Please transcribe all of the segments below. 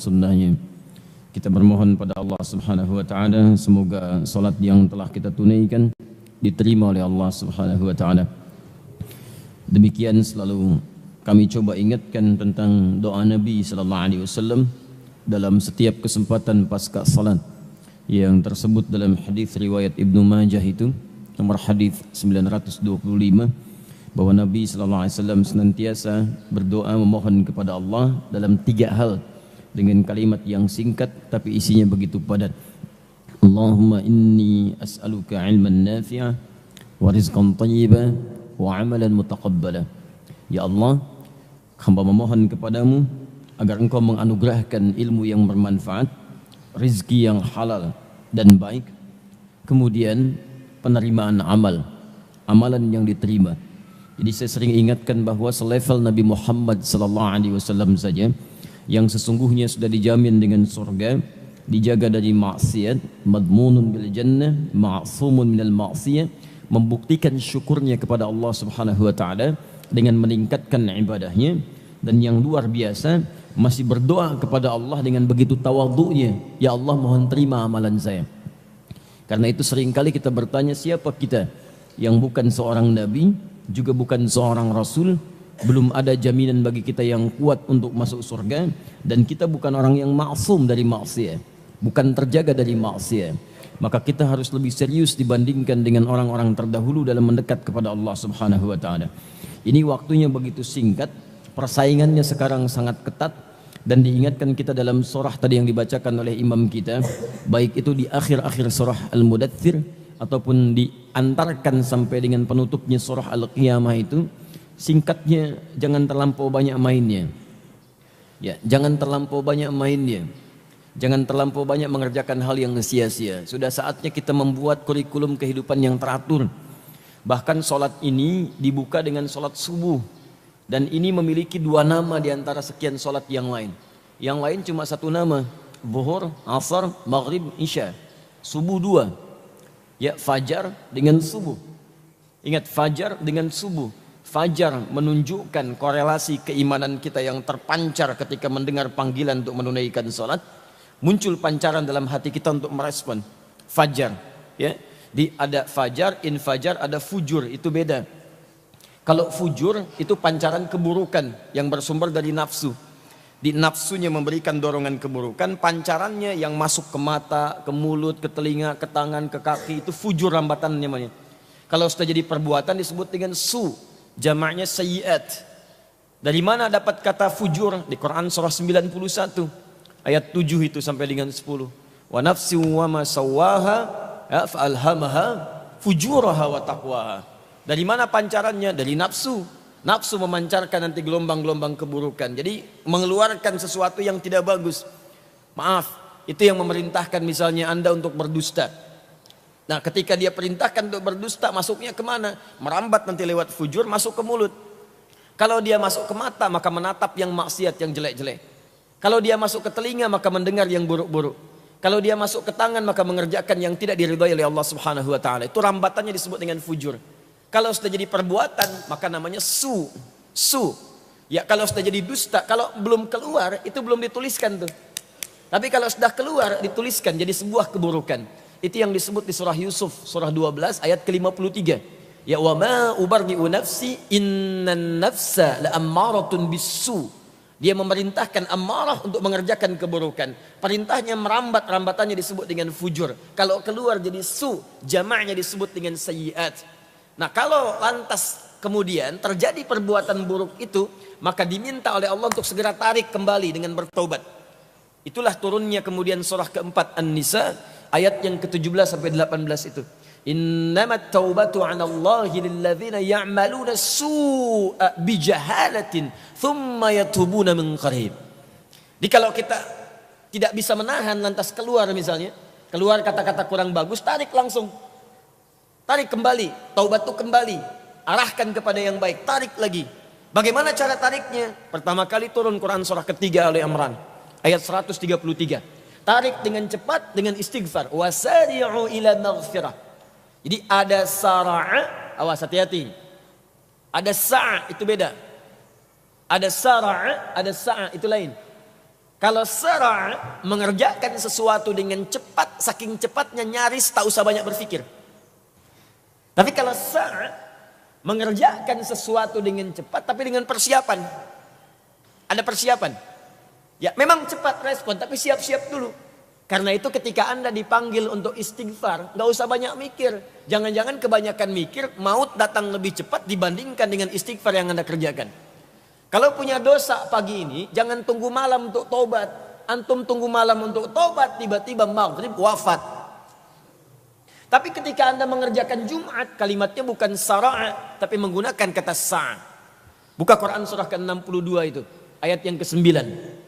sunnahnya. Kita bermohon pada Allah Subhanahu wa taala semoga salat yang telah kita tunaikan diterima oleh Allah Subhanahu wa taala. Demikian selalu kami coba ingatkan tentang doa Nabi sallallahu alaihi wasallam dalam setiap kesempatan pasca salat yang tersebut dalam hadis riwayat Ibnu Majah itu nomor hadis 925 bahwa Nabi sallallahu alaihi wasallam senantiasa berdoa memohon kepada Allah dalam 3 hal dengan kalimat yang singkat tapi isinya begitu padat. Allahumma inni as'aluka ilman nafi'a wa rizqan thayyiban wa amalan mutaqabbala. Ya Allah, hamba memohon kepadamu agar engkau menganugerahkan ilmu yang bermanfaat, rizki yang halal dan baik, kemudian penerimaan amalan yang diterima. Jadi saya sering ingatkan bahwa selevel Nabi Muhammad sallallahu alaihi wasallam saja yang sesungguhnya sudah dijamin dengan surga, dijaga dari maksiat, madmunun bil jannah, ma'sumun minal ma'siyah, membuktikan syukurnya kepada Allah Subhanahu wa taala dengan meningkatkan ibadahnya, dan yang luar biasa masih berdoa kepada Allah dengan begitu tawadhu'nya, ya Allah mohon terima amalan saya. Karena itu seringkali kita bertanya siapa kita yang bukan seorang nabi, juga bukan seorang rasul, belum ada jaminan bagi kita yang kuat untuk masuk surga, dan kita bukan orang yang maksum dari maksiat, bukan terjaga dari maksiat. Maka kita harus lebih serius dibandingkan dengan orang-orang terdahulu dalam mendekat kepada Allah Subhanahu wa taala. Ini waktunya begitu singkat, persaingannya sekarang sangat ketat, dan diingatkan kita dalam surah tadi yang dibacakan oleh imam kita, baik itu di akhir-akhir surah Al-Mudaththir ataupun diantarkan sampai dengan penutupnya surah Al-Qiyamah itu. Singkatnya, jangan terlampau banyak mainnya. Ya, jangan terlampau banyak mainnya. Jangan terlampau banyak mengerjakan hal yang sia-sia. Sudah saatnya kita membuat kurikulum kehidupan yang teratur. Bahkan solat ini dibuka dengan solat subuh. Dan ini memiliki 2 nama di antara sekian solat yang lain. Yang lain cuma 1 nama. Zuhur, Asar, Maghrib, Isya. Subuh 2. Ya, fajar dengan subuh. Ingat, fajar dengan subuh. Fajar menunjukkan korelasi keimanan kita yang terpancar ketika mendengar panggilan untuk menunaikan salat. Muncul pancaran dalam hati kita untuk merespon. Fajar, ya. Ada fajar, infajar, ada fujur, itu beda. Kalau fujur itu pancaran keburukan yang bersumber dari nafsu. Di nafsunya memberikan dorongan keburukan, pancarannya yang masuk ke mata, ke mulut, ke telinga, ke tangan, ke kaki, itu fujur rambatan namanya. Kalau sudah jadi perbuatan disebut dengan jamaknya sayyiat. Dari mana dapat kata fujur? Di Quran surah 91 ayat 7 itu sampai dengan 10. Wa nafsi wa ma sawwaha fa alhamaha fujuraha wa taqwaha. Dari mana pancarannya? Dari nafsu. Nafsu memancarkan nanti gelombang-gelombang keburukan. Jadi mengeluarkan sesuatu yang tidak bagus. Maaf, itu yang memerintahkan misalnya Anda untuk berdusta. Nah, ketika dia perintahkan untuk berdusta, masuknya kemana? Merambat nanti lewat fujur, masuk ke mulut. Kalau dia masuk ke mata, maka menatap yang maksiat, yang jelek-jelek. Kalau dia masuk ke telinga, maka mendengar yang buruk-buruk. Kalau dia masuk ke tangan, maka mengerjakan yang tidak diridhai oleh Allah Subhanahu wa taala. Itu rambatannya disebut dengan fujur. Kalau sudah jadi perbuatan, maka namanya su. Ya, kalau sudah jadi dusta, kalau belum keluar, itu belum dituliskan tuh. Tapi kalau sudah keluar, dituliskan jadi sebuah keburukan. Itu yang disebut di surah Yusuf, surah 12 ayat ke-53. Ya wa ma ubarri'u nafsi innan nafsa la'ammaratun bisu. Dia memerintahkan ammarah untuk mengerjakan keburukan. Perintahnya merambat, rambatannya disebut dengan fujur. Kalau keluar jadi jamaknya disebut dengan sayyiat. Nah, kalau lantas kemudian terjadi perbuatan buruk itu, maka diminta oleh Allah untuk segera tarik kembali dengan bertobat. Itulah turunnya kemudian surah keempat An-Nisa ayat yang ke-17 sampai 18 itu. Innamat taubatu 'alallahi lilladzina ya'maluna su'a bijahalatin thumma yatubuna min qarib. Jadi kalau kita tidak bisa menahan lantas keluar misalnya, keluar kata-kata kurang bagus, tarik langsung. Tarik kembali, taubat itu kembali. Arahkan kepada yang baik, tarik lagi. Bagaimana cara tariknya? Pertama kali turun Quran surah ketiga Ali Imran ayat 133. Tarik dengan cepat dengan istighfar. Wasari'u ila maghfirah. Jadi ada sara'a, awas hati-hati. Ada sa'a, itu beda. Ada sara'a, ada sa'a, itu lain. Kalau sara' mengerjakan sesuatu dengan cepat, saking cepatnya nyaris tak usah banyak berpikir. Tapi kalau sa' mengerjakan sesuatu dengan cepat tapi dengan persiapan. Ada persiapan. Ya, memang cepat respon tapi siap-siap dulu. Karena itu ketika Anda dipanggil untuk istighfar, nggak usah banyak mikir. Jangan-jangan kebanyakan mikir, maut datang lebih cepat dibandingkan dengan istighfar yang Anda kerjakan. Kalau punya dosa pagi ini, jangan tunggu malam untuk tobat. Antum tunggu malam untuk tobat, tiba-tiba maghrib wafat. Tapi ketika Anda mengerjakan Jumat, kalimatnya bukan sara'a, tapi menggunakan kata sa'. Buka Quran surah ke-62 itu, ayat yang ke-9,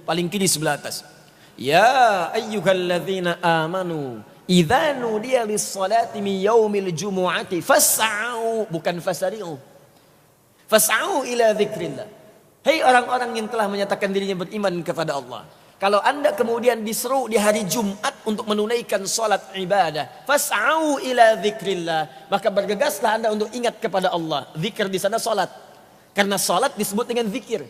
paling kiri sebelah atas. Ya ayyuhalladzina amanu, idza nudiya lis-salati min yaumil jumu'ati fas'au, bukan fasari'u. Fas'au ila dzikrillah. Hei orang-orang yang telah menyatakan dirinya beriman kepada Allah. Kalau Anda kemudian diseru di hari Jumat untuk menunaikan salat ibadah, fas'au ila dzikrillah, maka bergegaslah Anda untuk ingat kepada Allah. Zikir di sana salat. Karena salat disebut dengan zikir.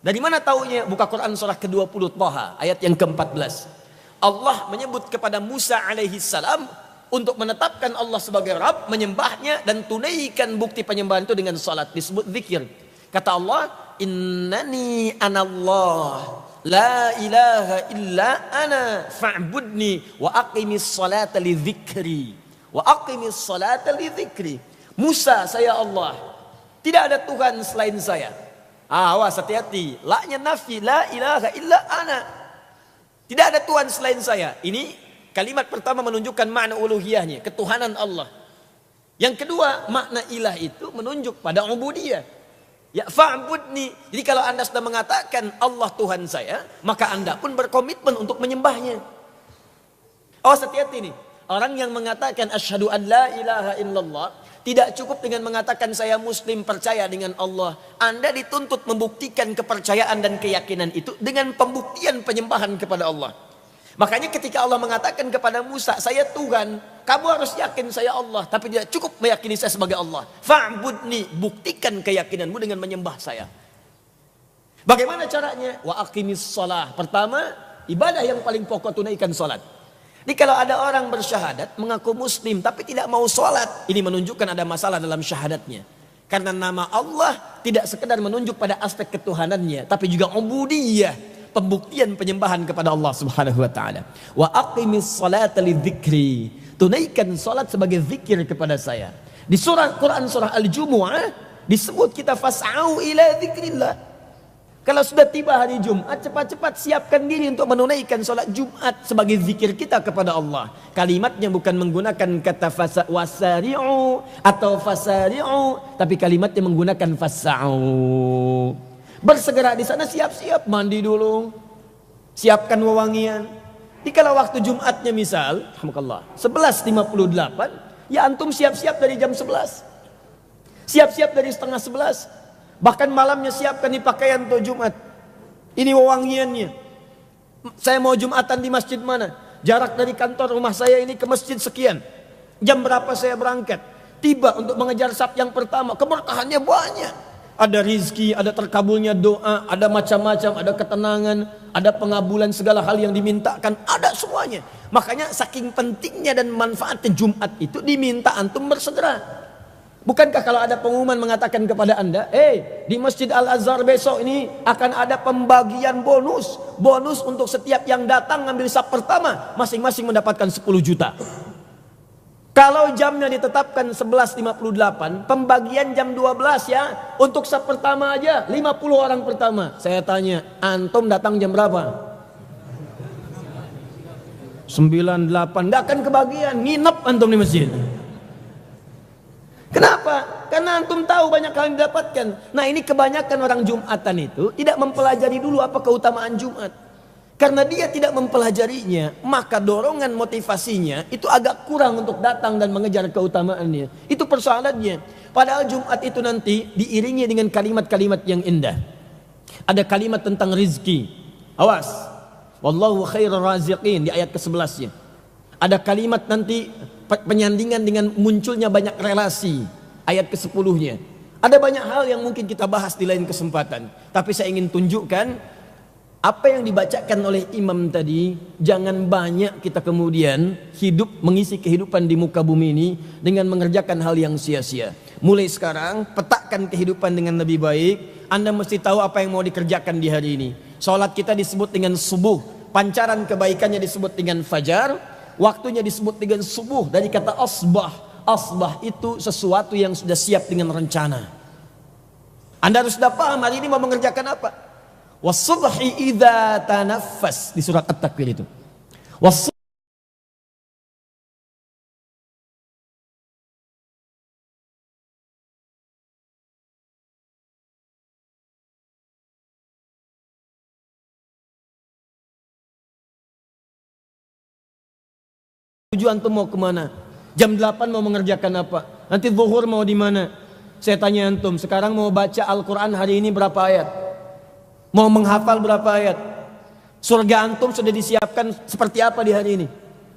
Dari mana taunya? Buka Quran surah ke-20 Thaha, ayat yang ke-14. Allah menyebut kepada Musa alaihi salam untuk menetapkan Allah sebagai Rabb, menyembahnya dan tunaikan bukti penyembahan itu dengan salat, disebut zikir. Kata Allah, innani anallah la ilaha illa ana fa'budni wa aqimis salata li dzikri wa aqimis salata li dzikri. Musa, saya Allah, tidak ada Tuhan selain saya. Awas, hati-hati, la-nya nafi, la ilaha illa ana, tidak ada Tuhan selain saya. Ini kalimat pertama menunjukkan makna uluhiyahnya, ketuhanan Allah. Yang kedua, makna ilah itu menunjuk pada ubudiyah. Ya fa'budni. Jadi kalau Anda sudah mengatakan Allah Tuhan saya, maka Anda pun berkomitmen untuk menyembahnya. Awas, hati-hati nih. Orang yang mengatakan asyhadu an la ilaha illallah tidak cukup dengan mengatakan saya muslim, percaya dengan Allah. Anda dituntut membuktikan kepercayaan dan keyakinan itu dengan pembuktian penyembahan kepada Allah. Makanya ketika Allah mengatakan kepada Musa, saya Tuhan, kamu harus yakin saya Allah, tapi tidak cukup meyakini saya sebagai Allah. Fa'budni, buktikan keyakinanmu dengan menyembah saya. Bagaimana caranya? Wa aqimis shalah. Pertama, ibadah yang paling pokok tunaikan salat. Jadi kalau ada orang bersyahadat mengaku muslim tapi tidak mau salat, ini menunjukkan ada masalah dalam syahadatnya. Karena nama Allah tidak sekedar menunjuk pada aspek ketuhanannya, tapi juga ubudiyah, pembuktian penyembahan kepada Allah Subhanahu wa taala. Wa aqimis salata lidzikri. Tunaikan salat sebagai zikir kepada saya. Di surah Quran surah Al-Jumu'ah disebut kita fas'au ila dzikrillah. Kalau sudah tiba hari Jumat, cepat-cepat siapkan diri untuk menunaikan salat Jumat sebagai zikir kita kepada Allah. Kalimatnya bukan menggunakan kata wasari'u atau fasari'u, tapi kalimatnya menggunakan fas'au. Bersegera di sana, siap-siap mandi dulu, siapkan wewangian. Di kalau waktu Jumatnya misal, alhamdulillah 11.58, ya antum siap-siap dari jam 11, siap-siap dari setengah 11. Bahkan malamnya siapkan di pakaian untuk Jumat. Ini wewangiannya. Saya mau Jumatan di masjid mana? Jarak dari kantor rumah saya ini ke masjid sekian. Jam berapa saya berangkat? Tiba untuk mengejar saf yang pertama. Keberkahannya banyak. Ada rizki, ada terkabulnya doa, ada macam-macam, ada ketenangan, ada pengabulan segala hal yang dimintakan, ada semuanya. Makanya saking pentingnya dan manfaatnya Jumat itu diminta antum bersegera. Bukankah kalau ada pengumuman mengatakan kepada Anda, di Masjid Al-Azhar besok ini akan ada pembagian bonus. Bonus untuk setiap yang datang ngambil saf pertama, masing-masing mendapatkan 10 juta. Kalau jamnya ditetapkan 11.58, pembagian jam 12 ya, untuk saf pertama aja 50 orang pertama. Saya tanya, antum datang jam berapa? 98, nggak akan kebagian, nginep antum di masjid. Kenapa? Karena antum tahu banyak hal yang didapatkan. Nah ini kebanyakan orang Jumatan itu tidak mempelajari dulu apa keutamaan Jumat. Karena dia tidak mempelajarinya, maka dorongan motivasinya itu agak kurang untuk datang dan mengejar keutamaannya. Itu persoalannya. Padahal Jumat itu nanti diiringi dengan kalimat-kalimat yang indah. Ada kalimat tentang rizki. Awas. Wallahu khairur raziqin di ayat ke-11-nya. Ada kalimat nanti penyandingan dengan munculnya banyak relasi, ayat ke-10-nya. Ada banyak hal yang mungkin kita bahas di lain kesempatan, tapi saya ingin tunjukkan apa yang dibacakan oleh imam tadi, jangan banyak kita kemudian hidup mengisi kehidupan di muka bumi ini dengan mengerjakan hal yang sia-sia. Mulai sekarang petakkan kehidupan dengan lebih baik. Anda mesti tahu apa yang mau dikerjakan di hari ini. Salat kita disebut dengan subuh, pancaran kebaikannya disebut dengan fajar, waktunya disebut dengan subuh dari kata asbah. Asbah itu sesuatu yang sudah siap dengan rencana. Anda harus sudah paham hari ini mau mengerjakan apa. Was-subhi idza tanaffas di surat At-Takwir itu. Tujuan antum mau kemana? Jam 8 mau mengerjakan apa? Nanti zuhur mau di mana? Saya tanya antum, sekarang mau baca Al-Quran hari ini berapa ayat? Mau menghafal berapa ayat? Surga antum sudah disiapkan seperti apa di hari ini?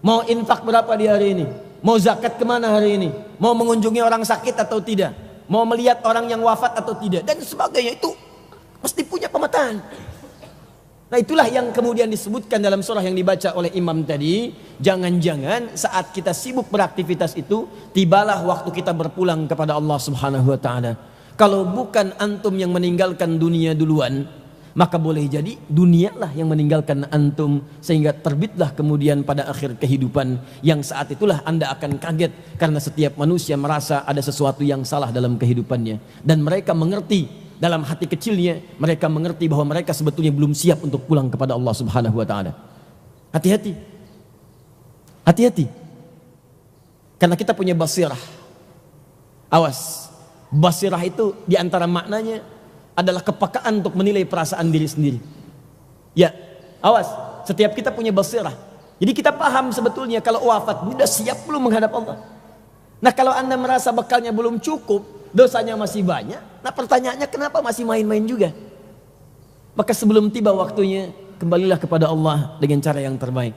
Mau infak berapa di hari ini? Mau zakat kemana hari ini? Mau mengunjungi orang sakit atau tidak? Mau melihat orang yang wafat atau tidak? Dan sebagainya, itu mesti punya pemetaan. Nah, itulah yang kemudian disebutkan dalam surah yang dibaca oleh imam tadi. Jangan-jangan saat kita sibuk beraktivitas itu, tibalah waktu kita berpulang kepada Allah Subhanahu wa ta'ala. Kalau bukan antum yang meninggalkan dunia duluan, maka boleh jadi dunialah yang meninggalkan antum, sehingga terbitlah kemudian pada akhir kehidupan yang saat itulah Anda akan kaget karena setiap manusia merasa ada sesuatu yang salah dalam kehidupannya, dan mereka mengerti dalam hati kecilnya, mereka mengerti bahwa mereka sebetulnya belum siap untuk pulang kepada Allah Subhanahu wa taala. Hati-hati. Hati-hati. Karena kita punya basirah. Awas. Basirah itu diantara maknanya adalah kepekaan untuk menilai perasaan diri sendiri. Ya, awas, setiap kita punya basirah. Jadi kita paham sebetulnya kalau wafat sudah siap belum menghadap Allah. Nah, kalau Anda merasa bekalnya belum cukup, dosanya masih banyak, nah pertanyaannya kenapa masih main-main juga? Maka sebelum tiba waktunya, kembalilah kepada Allah dengan cara yang terbaik.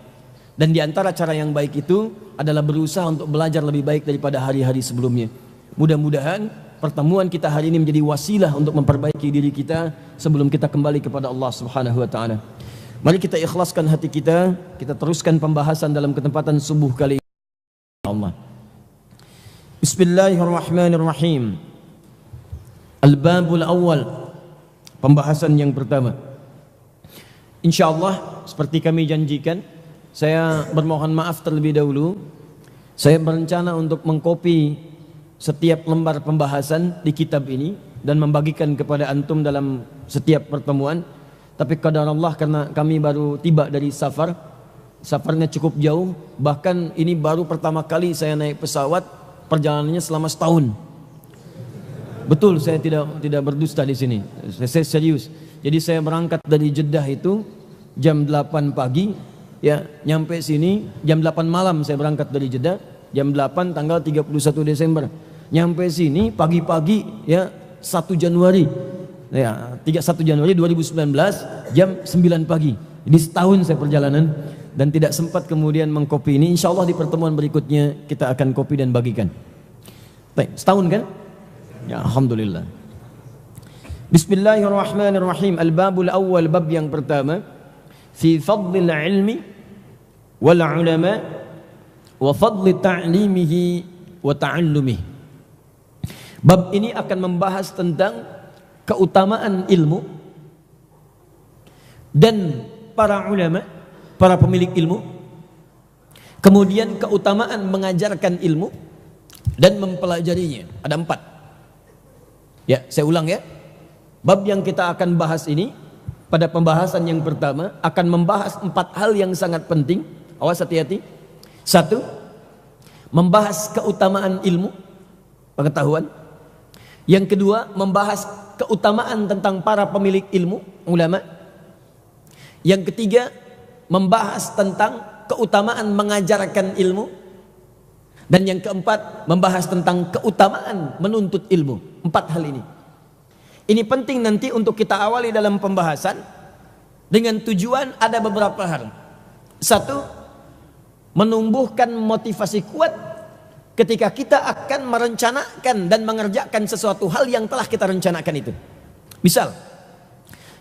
Dan diantara cara yang baik itu adalah berusaha untuk belajar lebih baik daripada hari-hari sebelumnya. Mudah-mudahan pertemuan kita hari ini menjadi wasilah untuk memperbaiki diri kita sebelum kita kembali kepada Allah Subhanahu wa taala. Mari kita ikhlaskan hati kita, kita teruskan pembahasan dalam ketempatan subuh kali ini. Allah. Bismillahirrahmanirrahim. Al-babul awal. Pembahasan yang pertama. InsyaAllah seperti kami janjikan, saya bermohon maaf terlebih dahulu. Saya berencana untuk mengkopi setiap lembar pembahasan di kitab ini dan membagikan kepada antum dalam setiap pertemuan. Tapi qadarullah, karena kami baru tiba dari safar, safarnya cukup jauh, bahkan ini baru pertama kali saya naik pesawat, perjalanannya selama setahun. Betul, saya tidak berdusta di sini. Saya serius. Jadi saya berangkat dari Jeddah itu jam 8 pagi, ya, nyampe sini jam 8 malam saya berangkat dari Jeddah, jam 8 tanggal 31 Desember. Nyampe sini pagi-pagi, ya, 1 Januari. Ya, 31 Januari 2019 jam 9 pagi. Ini setahun saya perjalanan dan tidak sempat kemudian mengkopi ini. Insyaallah di pertemuan berikutnya kita akan kopi dan bagikan. Baik, setahun kan? Ya, alhamdulillah. Bismillahirrahmanirrahim. Al-babul awal, bab yang pertama, fi fadlil ilmi wal ulama wa fadli ta'limihi wa ta'allumihi. Bab ini akan membahas tentang keutamaan ilmu dan para ulama, para pemilik ilmu, kemudian keutamaan mengajarkan ilmu dan mempelajarinya. Ada 4. Ya, saya ulang ya. Bab yang kita akan bahas ini pada pembahasan yang pertama akan membahas 4 hal yang sangat penting. Awas, hati-hati. 1, membahas keutamaan ilmu, pengetahuan. Yang kedua, membahas keutamaan tentang para pemilik ilmu, ulama. Yang ketiga, membahas tentang keutamaan mengajarkan ilmu. Dan yang keempat, membahas tentang keutamaan menuntut ilmu. 4 hal ini. Ini penting nanti untuk kita awali dalam pembahasan dengan tujuan ada beberapa hal. 1, menumbuhkan motivasi kuat ketika kita akan merencanakan dan mengerjakan sesuatu hal yang telah kita rencanakan itu. Misal,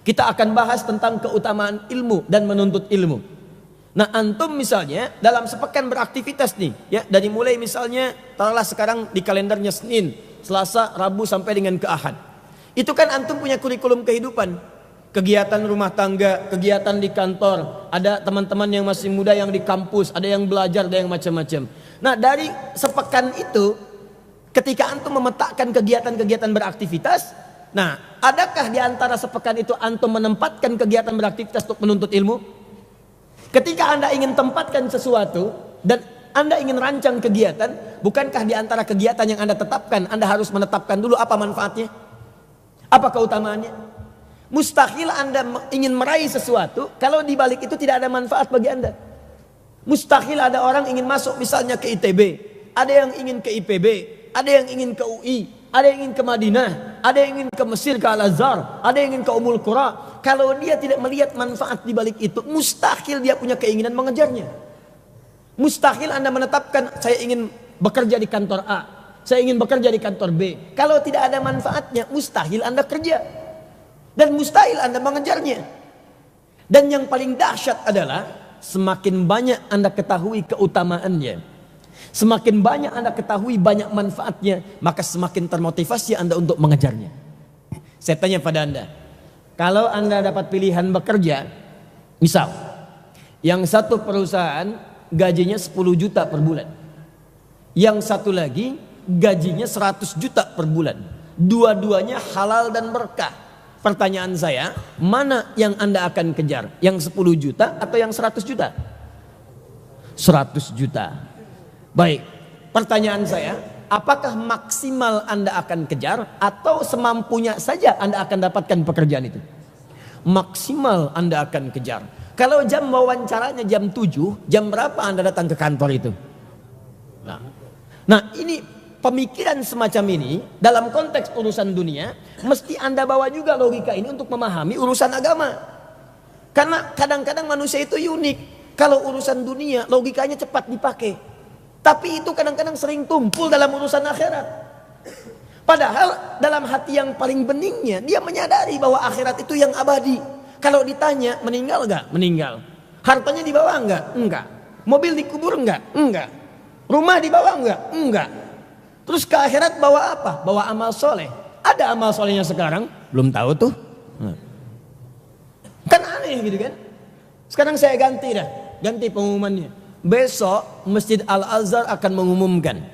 Kita akan bahas tentang keutamaan ilmu dan menuntut ilmu. Nah, antum misalnya dalam sepekan beraktivitas nih, ya, dari mulai misalnya taruhlah sekarang di kalendernya Senin, Selasa, Rabu sampai dengan ke Ahad. Itu kan antum punya kurikulum kehidupan. Kegiatan rumah tangga, kegiatan di kantor, ada teman-teman yang masih muda yang di kampus, ada yang belajar, ada yang macam-macam. Nah, dari sepekan itu ketika antum memetakan kegiatan-kegiatan beraktivitas, nah, adakah di antara sepekan itu antum menempatkan kegiatan beraktivitas untuk menuntut ilmu? Ketika Anda ingin tempatkan sesuatu dan Anda ingin rancang kegiatan, bukankah di antara kegiatan yang Anda tetapkan, Anda harus menetapkan dulu apa manfaatnya? Apa keutamaannya? Mustahil Anda ingin meraih sesuatu kalau di balik itu tidak ada manfaat bagi Anda. Mustahil ada orang ingin masuk misalnya ke ITB, ada yang ingin ke IPB, ada yang ingin ke UI, ada yang ingin ke Madinah, ada yang ingin ke Mesir, ke Al-Azhar, ada yang ingin ke Ummul Qura. Kalau dia tidak melihat manfaat di balik itu, mustahil dia punya keinginan mengejarnya. Mustahil Anda menetapkan saya ingin bekerja di kantor A, saya ingin bekerja di kantor B. Kalau tidak ada manfaatnya, mustahil Anda kerja. Dan mustahil Anda mengejarnya. Dan yang paling dahsyat adalah semakin banyak Anda ketahui keutamaannya, semakin banyak Anda ketahui banyak manfaatnya, maka semakin termotivasi Anda untuk mengejarnya. Saya tanya pada Anda, kalau Anda dapat pilihan bekerja, misal yang satu perusahaan gajinya 10 juta per bulan, yang satu lagi gajinya 100 juta per bulan, dua-duanya halal dan berkah. Pertanyaan saya, mana yang Anda akan kejar? Yang 10 juta atau yang 100 juta? 100 juta. Baik, pertanyaan saya, apakah maksimal Anda akan kejar atau semampunya saja Anda akan dapatkan pekerjaan itu? Maksimal Anda akan kejar. Kalau jam wawancaranya jam 7, jam berapa Anda datang ke kantor itu? Nah, ini pemikiran semacam ini dalam konteks urusan dunia, mesti Anda bawa juga logika ini untuk memahami urusan agama. Karena kadang-kadang manusia itu unik. Kalau urusan dunia logikanya cepat dipakai, tapi itu kadang-kadang sering tumpul dalam urusan akhirat. Padahal dalam hati yang paling beningnya dia menyadari bahwa akhirat itu yang abadi. Kalau ditanya meninggal enggak? Meninggal. Hartanya dibawa enggak? Enggak. Mobil dikubur enggak? Enggak. Rumah dibawa enggak? Enggak. Terus ke akhirat bawa apa? Bawa amal soleh. Ada amal solehnya sekarang? Belum tahu tuh. Kan aneh gitu kan? Sekarang saya ganti dah. Ganti pengumumannya. Besok Masjid Al-Azhar akan mengumumkan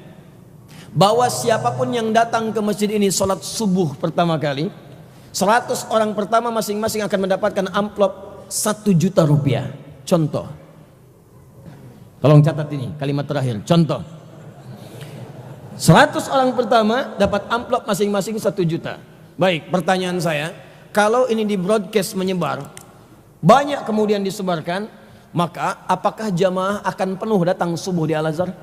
bahwa siapapun yang datang ke masjid ini sholat subuh pertama kali, 100 orang pertama masing-masing akan mendapatkan amplop 1 juta rupiah. Contoh. Tolong catat ini kalimat terakhir. Contoh. 100 orang pertama dapat amplop masing-masing 1 juta. Baik, pertanyaan saya, kalau ini di broadcast menyebar, banyak kemudian disebarkan, maka apakah jamaah akan penuh datang subuh di Al-Azhar?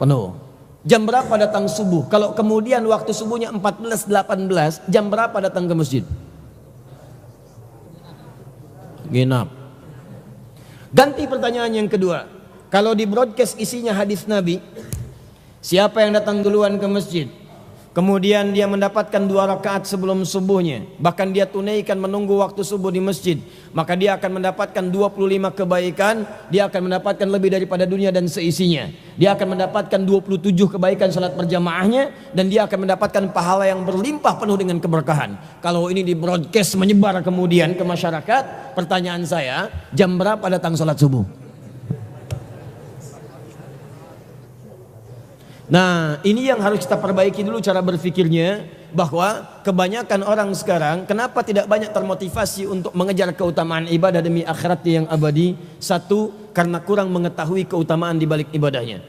Penuh. Jam berapa datang subuh? Kalau kemudian waktu subuhnya 14.18, jam berapa datang ke masjid? Genap. Ganti pertanyaan yang kedua. Kalau di broadcast isinya hadis Nabi, siapa yang datang duluan ke masjid, kemudian dia mendapatkan 2 rakaat sebelum subuhnya, bahkan dia tunaikan menunggu waktu subuh di masjid, maka dia akan mendapatkan 25 kebaikan, dia akan mendapatkan lebih daripada dunia dan seisinya. Dia akan mendapatkan 27 kebaikan salat berjamaahnya, dan dia akan mendapatkan pahala yang berlimpah penuh dengan keberkahan. Kalau ini di broadcast menyebar kemudian ke masyarakat, pertanyaan saya, jam berapa datang salat subuh? Nah, ini yang harus kita perbaiki dulu cara berpikirnya, bahwa kebanyakan orang sekarang kenapa tidak banyak termotivasi untuk mengejar keutamaan ibadah demi akhiratnya yang abadi. Satu, karena kurang mengetahui keutamaan di balik ibadahnya.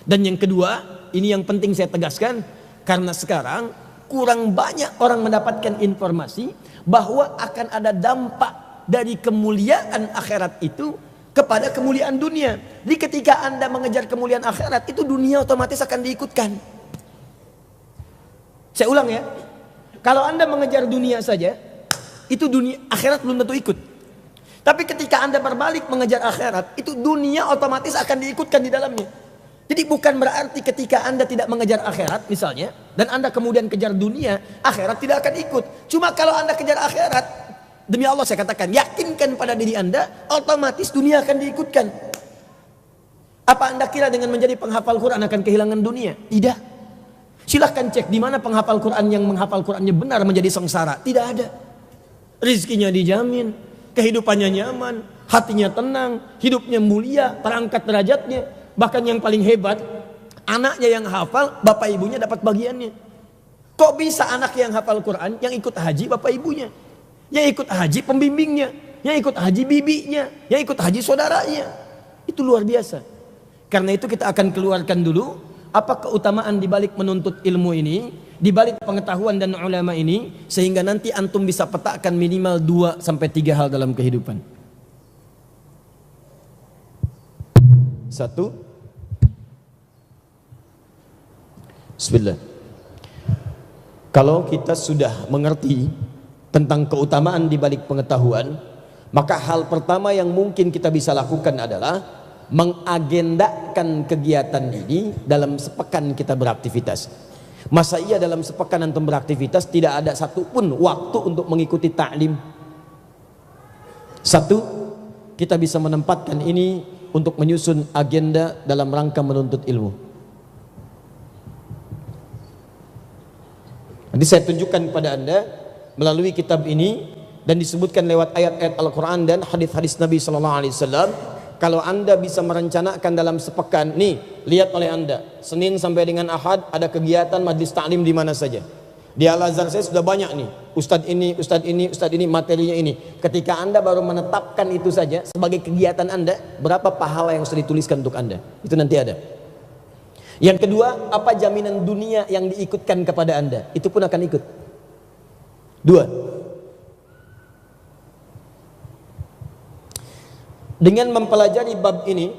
Dan yang kedua, ini yang penting saya tegaskan, karena sekarang kurang banyak orang mendapatkan informasi bahwa akan ada dampak dari kemuliaan akhirat itu kepada kemuliaan dunia. Jadi ketika Anda mengejar kemuliaan akhirat, itu dunia otomatis akan diikutkan. Saya ulang ya. Kalau Anda mengejar dunia saja, itu dunia, akhirat belum tentu ikut. Tapi ketika Anda berbalik mengejar akhirat, itu dunia otomatis akan diikutkan di dalamnya. Jadi bukan berarti ketika Anda tidak mengejar akhirat misalnya, dan Anda kemudian kejar dunia, akhirat tidak akan ikut. Cuma kalau Anda kejar akhirat, Demi Allah saya katakan, yakinkan pada diri Anda, otomatis dunia akan diikutkan. Apa Anda kira dengan menjadi penghafal Quran akan kehilangan dunia? Tidak. Silahkan cek di mana penghafal Quran yang menghafal Qurannya benar menjadi sengsara. Tidak ada. Rizkinya dijamin, kehidupannya nyaman, hatinya tenang, hidupnya mulia, terangkat derajatnya. Bahkan yang paling hebat, anaknya yang hafal, bapak ibunya dapat bagiannya. Kok bisa anak yang hafal Quran, yang ikut haji bapak ibunya, yang ikut haji pembimbingnya, yang ikut haji bibinya, yang ikut haji saudaranya? Itu luar biasa. Karena itu kita akan keluarkan dulu apa keutamaan dibalik menuntut ilmu ini, dibalik pengetahuan dan ulama ini, sehingga nanti antum bisa petakan minimal 2-3 hal dalam kehidupan. Satu, bismillah. Kalau kita sudah mengerti tentang keutamaan dibalik pengetahuan, maka hal pertama yang mungkin kita bisa lakukan adalah mengagendakan kegiatan ini dalam sepekan kita beraktivitas. Masa iya dalam sepekan antum beraktivitas tidak ada satupun waktu untuk mengikuti ta'lim? Satu, kita bisa menempatkan ini untuk menyusun agenda dalam rangka menuntut ilmu. Nanti saya tunjukkan kepada Anda melalui kitab ini, dan disebutkan lewat ayat-ayat Al-Quran dan hadis-hadis Nabi SAW. Kalau Anda bisa merencanakan dalam sepekan, nih lihat oleh Anda, Senin sampai dengan Ahad ada kegiatan majlis ta'lim di mana saja. Di Al-Azhar saya sudah banyak nih, ustadz ini, materinya ini. Ketika Anda baru menetapkan itu saja sebagai kegiatan Anda, berapa pahala yang sudah dituliskan untuk Anda? Itu nanti ada. Yang kedua, apa jaminan dunia yang diikutkan kepada Anda? Itu pun akan ikut. Dua, dengan mempelajari bab ini,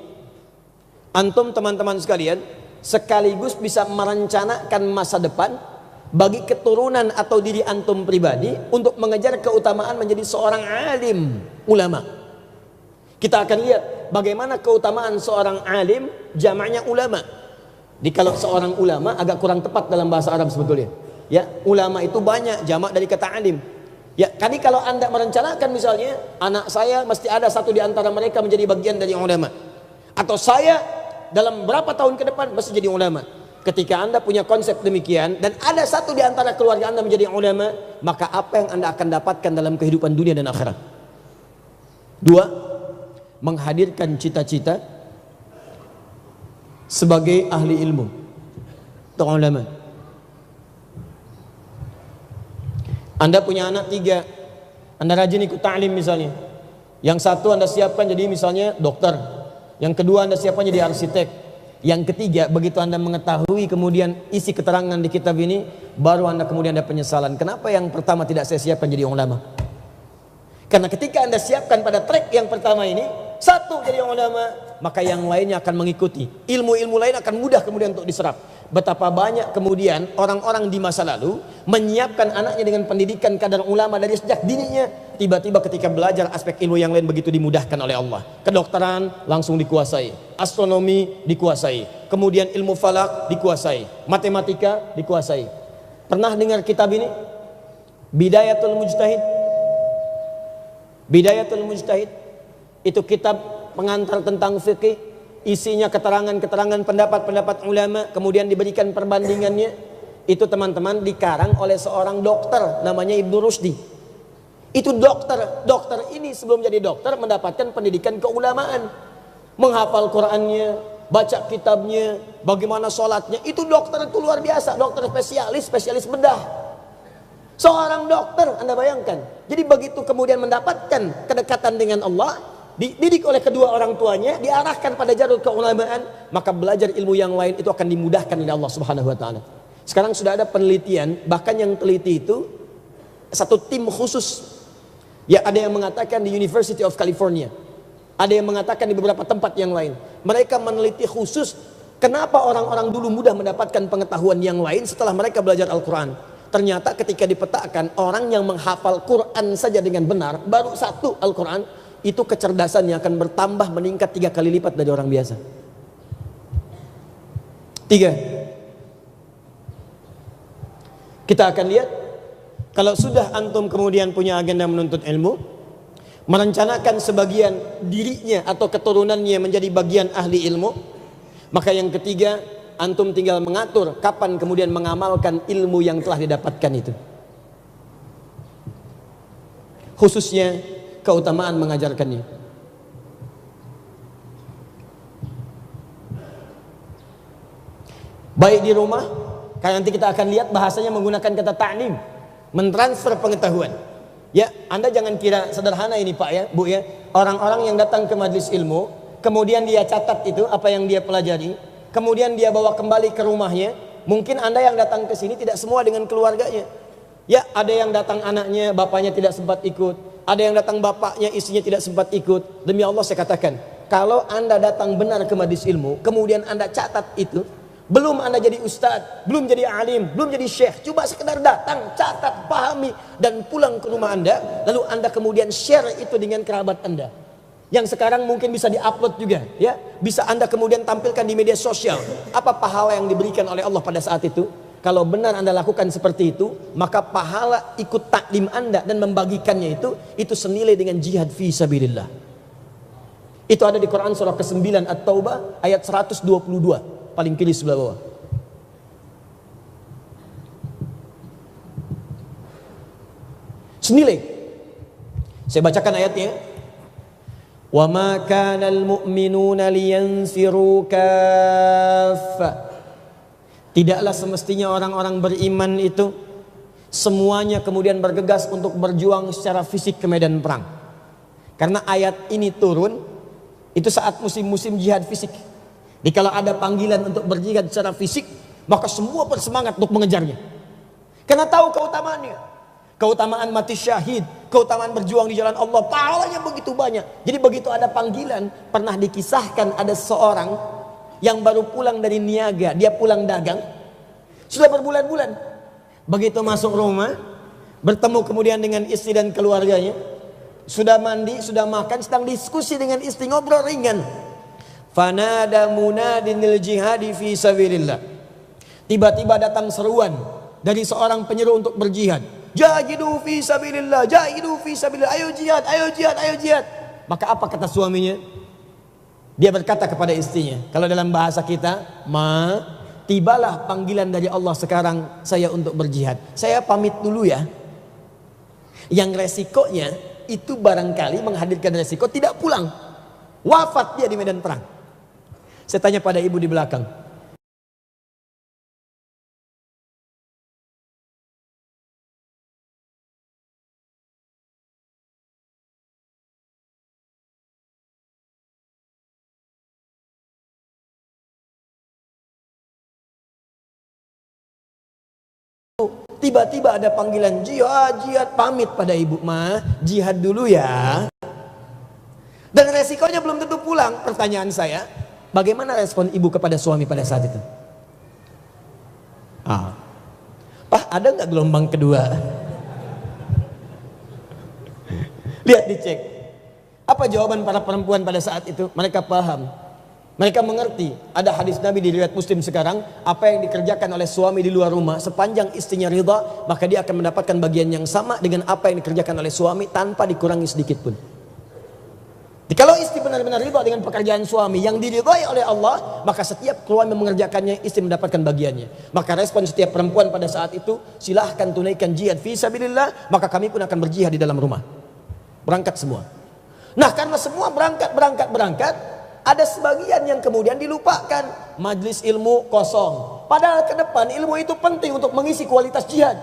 antum teman-teman sekalian sekaligus bisa merencanakan masa depan bagi keturunan atau diri antum pribadi untuk mengejar keutamaan menjadi seorang alim ulama. Kita akan lihat bagaimana keutamaan seorang alim, jamaknya ulama. Di kalau seorang ulama agak kurang tepat dalam bahasa Arab sebetulnya. Ya, ulama itu banyak, jamak dari kata alim. Ya, tadi kalau Anda merencanakan misalnya, anak saya mesti ada satu di antara mereka menjadi bagian dari ulama. Atau saya dalam berapa tahun ke depan mesti jadi ulama. Ketika Anda punya konsep demikian, dan ada satu di antara keluarga Anda menjadi ulama, maka apa yang Anda akan dapatkan dalam kehidupan dunia dan akhirat? Dua, menghadirkan cita-cita sebagai ahli ilmu atau ulama. Anda punya anak 3, Anda rajin ikut ta'lim misalnya. Yang satu Anda siapkan jadi misalnya dokter, yang kedua Anda siapkan jadi arsitek, yang ketiga begitu Anda mengetahui kemudian isi keterangan di kitab ini, baru Anda kemudian ada penyesalan. Kenapa yang pertama tidak saya siapkan jadi ulama? Karena ketika Anda siapkan pada track yang pertama ini, satu jadi ulama, maka yang lainnya akan mengikuti. Ilmu-ilmu lain akan mudah kemudian untuk diserap. Betapa banyak kemudian orang-orang di masa lalu menyiapkan anaknya dengan pendidikan kadar ulama dari sejak dininya. Tiba-tiba ketika belajar aspek ilmu yang lain begitu dimudahkan oleh Allah. Kedokteran langsung dikuasai, astronomi dikuasai, kemudian ilmu falak dikuasai, matematika dikuasai. Pernah dengar kitab ini? Bidayatul Mujtahid. Bidayatul Mujtahid itu kitab pengantar tentang fikih. Isinya keterangan-keterangan pendapat-pendapat ulama, kemudian diberikan perbandingannya. Itu teman-teman dikarang oleh seorang dokter namanya Ibnu Rusdi. Itu dokter ini sebelum jadi dokter mendapatkan pendidikan keulamaan, menghafal Qur'annya, baca kitabnya, bagaimana sholatnya. Itu dokter itu luar biasa, dokter spesialis bedah. Seorang dokter, Anda bayangkan. Jadi begitu kemudian mendapatkan kedekatan dengan Allah, dididik oleh kedua orang tuanya, diarahkan pada jalur keulamaan, maka belajar ilmu yang lain itu akan dimudahkan oleh Allah Subhanahu wa taala. Sekarang sudah ada penelitian, bahkan yang teliti itu satu tim khusus. Ya, ada yang mengatakan di University of California, ada yang mengatakan di beberapa tempat yang lain. Mereka meneliti khusus kenapa orang-orang dulu mudah mendapatkan pengetahuan yang lain setelah mereka belajar Al-Quran. Ternyata ketika dipetakan orang yang menghafal Quran saja dengan benar, baru satu Al-Quran, itu kecerdasannya akan bertambah meningkat 3 kali lipat dari orang biasa. 3. Kita akan lihat Kalau sudah antum kemudian punya agenda menuntut ilmu, merencanakan sebagian dirinya atau keturunannya menjadi bagian ahli ilmu, maka yang ketiga, antum tinggal mengatur kapan kemudian mengamalkan ilmu yang telah didapatkan itu. Khususnya keutamaan mengajarkannya. Baik di rumah, karena nanti kita akan lihat bahasanya menggunakan kata ta'lim, mentransfer pengetahuan. Ya, Anda jangan kira sederhana ini Pak ya, Bu ya. Orang-orang yang datang ke majelis ilmu, kemudian dia catat itu apa yang dia pelajari, kemudian dia bawa kembali ke rumahnya. Mungkin Anda yang datang ke sini tidak semua dengan keluarganya. Ya, ada yang datang anaknya, bapaknya tidak sempat ikut. Ada yang datang bapaknya, istrinya tidak sempat ikut. Demi Allah saya katakan, kalau Anda datang benar ke majelis ilmu, kemudian Anda catat itu, belum Anda jadi ustadz, belum jadi alim, belum jadi syekh, coba sekedar datang, catat, pahami, dan pulang ke rumah Anda, lalu Anda kemudian share itu dengan kerabat Anda. Yang sekarang mungkin bisa diupload juga, ya, bisa Anda kemudian tampilkan di media sosial. Apa pahala yang diberikan oleh Allah pada saat itu? Kalau benar Anda lakukan seperti itu, maka pahala ikut taklim Anda dan membagikannya itu senilai dengan jihad fi sabilillah. Itu ada di Quran surah ke-9 At-Taubah ayat 122, paling kiri sebelah bawah. Senilai. Saya bacakan ayatnya. Wa ma kana al-mu'minuna liyanfiru kaffa. Tidaklah semestinya orang-orang beriman itu semuanya kemudian bergegas untuk berjuang secara fisik ke medan perang. Karena ayat ini turun itu saat musim-musim jihad fisik. Jadi kalau ada panggilan untuk berjihad secara fisik, maka semua bersemangat untuk mengejarnya. Karena tahu keutamaannya. Keutamaan mati syahid, keutamaan berjuang di jalan Allah, pahalanya begitu banyak. Jadi begitu ada panggilan, pernah dikisahkan ada seorang yang baru pulang dari niaga, dia pulang dagang, sudah berbulan-bulan. Begitu masuk rumah, bertemu kemudian dengan istri dan keluarganya, sudah mandi, sudah makan, sedang diskusi dengan istri, ngobrol ringan. Fanada munadinil jihadi fi sabilillah. Tiba-tiba datang seruan dari seorang penyeru untuk berjihad. Jahidu fi sabilillah, jahidu fi sabilillah, ayo jihad, ayo jihad, ayo jihad. Maka apa kata suaminya? Dia berkata kepada istrinya, kalau dalam bahasa kita, ma, tibalah panggilan dari Allah sekarang saya untuk berjihad. Saya pamit dulu ya. Yang resikonya itu barangkali menghadirkan resiko tidak pulang. Wafat dia di medan perang. Saya tanya pada ibu di belakang. Tiba-tiba ada panggilan jihad, jihad, pamit pada ibu, ma, jihad dulu ya. Dan resikonya belum tentu pulang. Pertanyaan saya, bagaimana respon ibu kepada suami pada saat itu? Pak, ada nggak gelombang kedua? Lihat dicek. Apa jawaban para perempuan pada saat itu? Mereka paham. Mereka mengerti, ada hadis Nabi di riwayat Muslim sekarang, apa yang dikerjakan oleh suami di luar rumah, sepanjang istrinya ridha, maka dia akan mendapatkan bagian yang sama dengan apa yang dikerjakan oleh suami tanpa dikurangi sedikit pun. Jadi kalau istri benar-benar ridha dengan pekerjaan suami yang diridhai oleh Allah, maka setiap keluarga mengerjakannya, istri mendapatkan bagiannya. Maka respon setiap perempuan pada saat itu, silahkan tunaikan jihad fi sabilillah, maka kami pun akan berjihad di dalam rumah. Berangkat semua. Nah, karena semua berangkat, ada sebagian yang kemudian dilupakan. Majlis ilmu kosong. Padahal ke depan ilmu itu penting untuk mengisi kualitas jihad.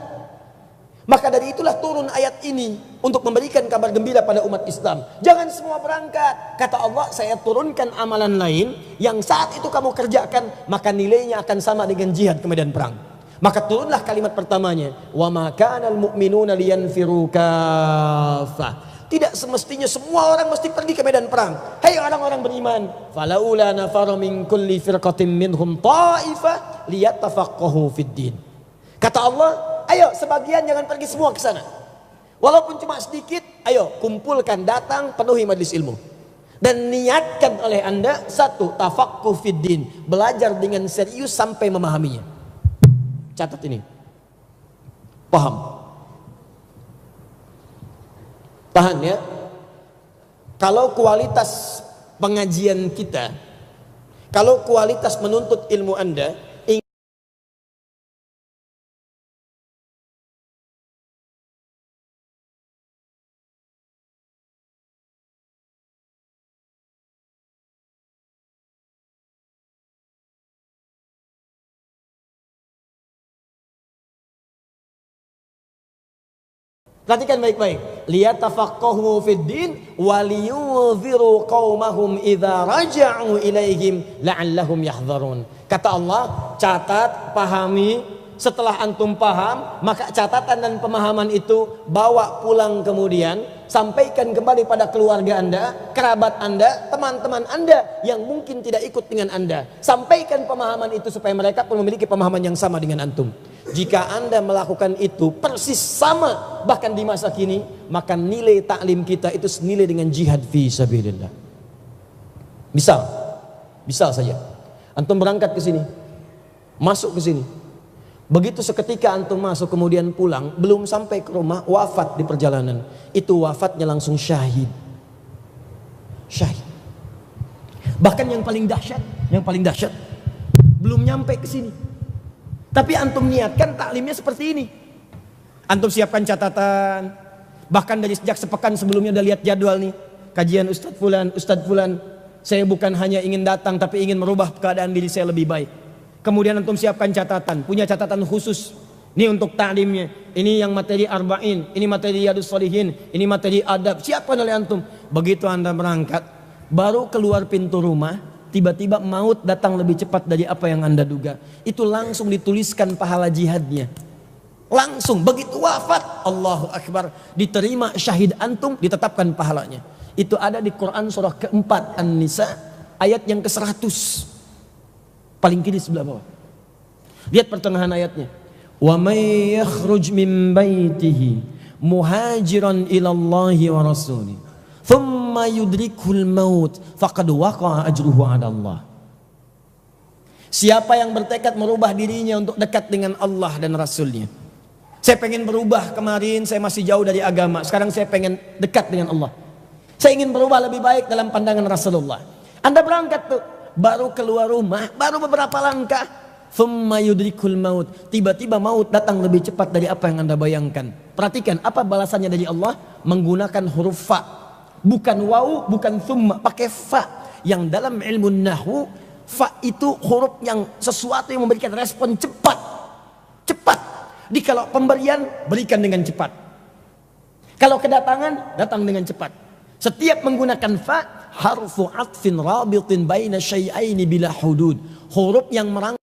Maka dari itulah turun ayat ini untuk memberikan kabar gembira pada umat Islam. Jangan semua berangkat. Kata Allah, saya turunkan amalan lain yang saat itu kamu kerjakan, maka nilainya akan sama dengan jihad ke medan perang. Maka turunlah kalimat pertamanya, wa ma kana al-mu'minuna liyanfiru kaffah. Tidak semestinya semua orang mesti pergi ke medan perang. Hei orang-orang beriman, falaula nafara min kulli firqatin minhum ta'ifah liyatafaqahu fid din. Kata Allah, ayo sebagian jangan pergi semua ke sana. Walaupun cuma sedikit, ayo kumpulkan, datang, penuhi majelis ilmu. Dan niatkan oleh Anda, satu, tafaqquh fid din, belajar dengan serius sampai memahaminya. Catat ini. Paham. Tahan ya. Kalau kualitas pengajian kita, kalau kualitas menuntut ilmu Anda perhatikan baik-baik. Liyatafaqahu fid din wa liyunziru qaumahum idza raja'u ilaihim la'allahum yahdharun. Kata Allah, catat, pahami, setelah antum paham, maka catatan dan pemahaman itu bawa pulang kemudian, sampaikan kembali pada keluarga Anda, kerabat Anda, teman-teman Anda yang mungkin tidak ikut dengan Anda. Sampaikan pemahaman itu supaya mereka pun memiliki pemahaman yang sama dengan antum. Jika Anda melakukan itu persis sama bahkan di masa kini, maka nilai taklim kita itu senilai dengan jihad fi sabilillah. Misal saja, antum berangkat ke sini, masuk ke sini. Begitu seketika antum masuk kemudian pulang, belum sampai ke rumah wafat di perjalanan. Itu wafatnya langsung syahid. Syahid. Bahkan yang paling dahsyat, belum nyampe ke sini. Tapi antum niatkan taklimnya seperti ini. Antum siapkan catatan. Bahkan dari sejak sepekan sebelumnya udah lihat jadwal nih. Kajian Ustadz Fulan. Saya bukan hanya ingin datang tapi ingin merubah keadaan diri saya lebih baik. Kemudian antum siapkan catatan. Punya catatan khusus. Ini untuk taklimnya. Ini yang materi arba'in. Ini materi riyadhus shalihin. Ini materi adab. Siapkan oleh antum. Begitu Anda berangkat, baru keluar pintu rumah, tiba-tiba maut datang lebih cepat dari apa yang Anda duga. Itu langsung dituliskan pahala jihadnya. Langsung begitu wafat, Allahu Akbar, diterima syahid antum, ditetapkan pahalanya. Itu ada di Quran surah keempat An-Nisa ayat yang ke-100. Paling kiri sebelah bawah. Lihat pertengahan ayatnya. Wa may yakhruj min baitihi muhajiran ila Allahi wa rasulih thumma yudrikul maut faqad waqa'a ajruhu 'ala Allah. Siapa yang bertekad merubah dirinya untuk dekat dengan Allah dan Rasulnya. Saya pengen berubah, kemarin saya masih jauh dari agama, sekarang saya pengen dekat dengan Allah. Saya ingin berubah lebih baik dalam pandangan Rasulullah. Anda berangkat tuh, baru keluar rumah, baru beberapa langkah, thumma yudrikul maut, tiba-tiba maut datang lebih cepat dari apa yang Anda bayangkan. Perhatikan apa balasannya dari Allah, menggunakan huruf fa. Bukan waw, bukan thumma, pakai fa. Yang dalam ilmu nahwu, fa itu huruf yang sesuatu yang memberikan respon cepat. Cepat. Jadi kalau pemberian, berikan dengan cepat. Kalau kedatangan, datang dengan cepat. Setiap menggunakan fa, harfu atfin rabitin baina syai'aini bila hudud. Huruf yang merangkai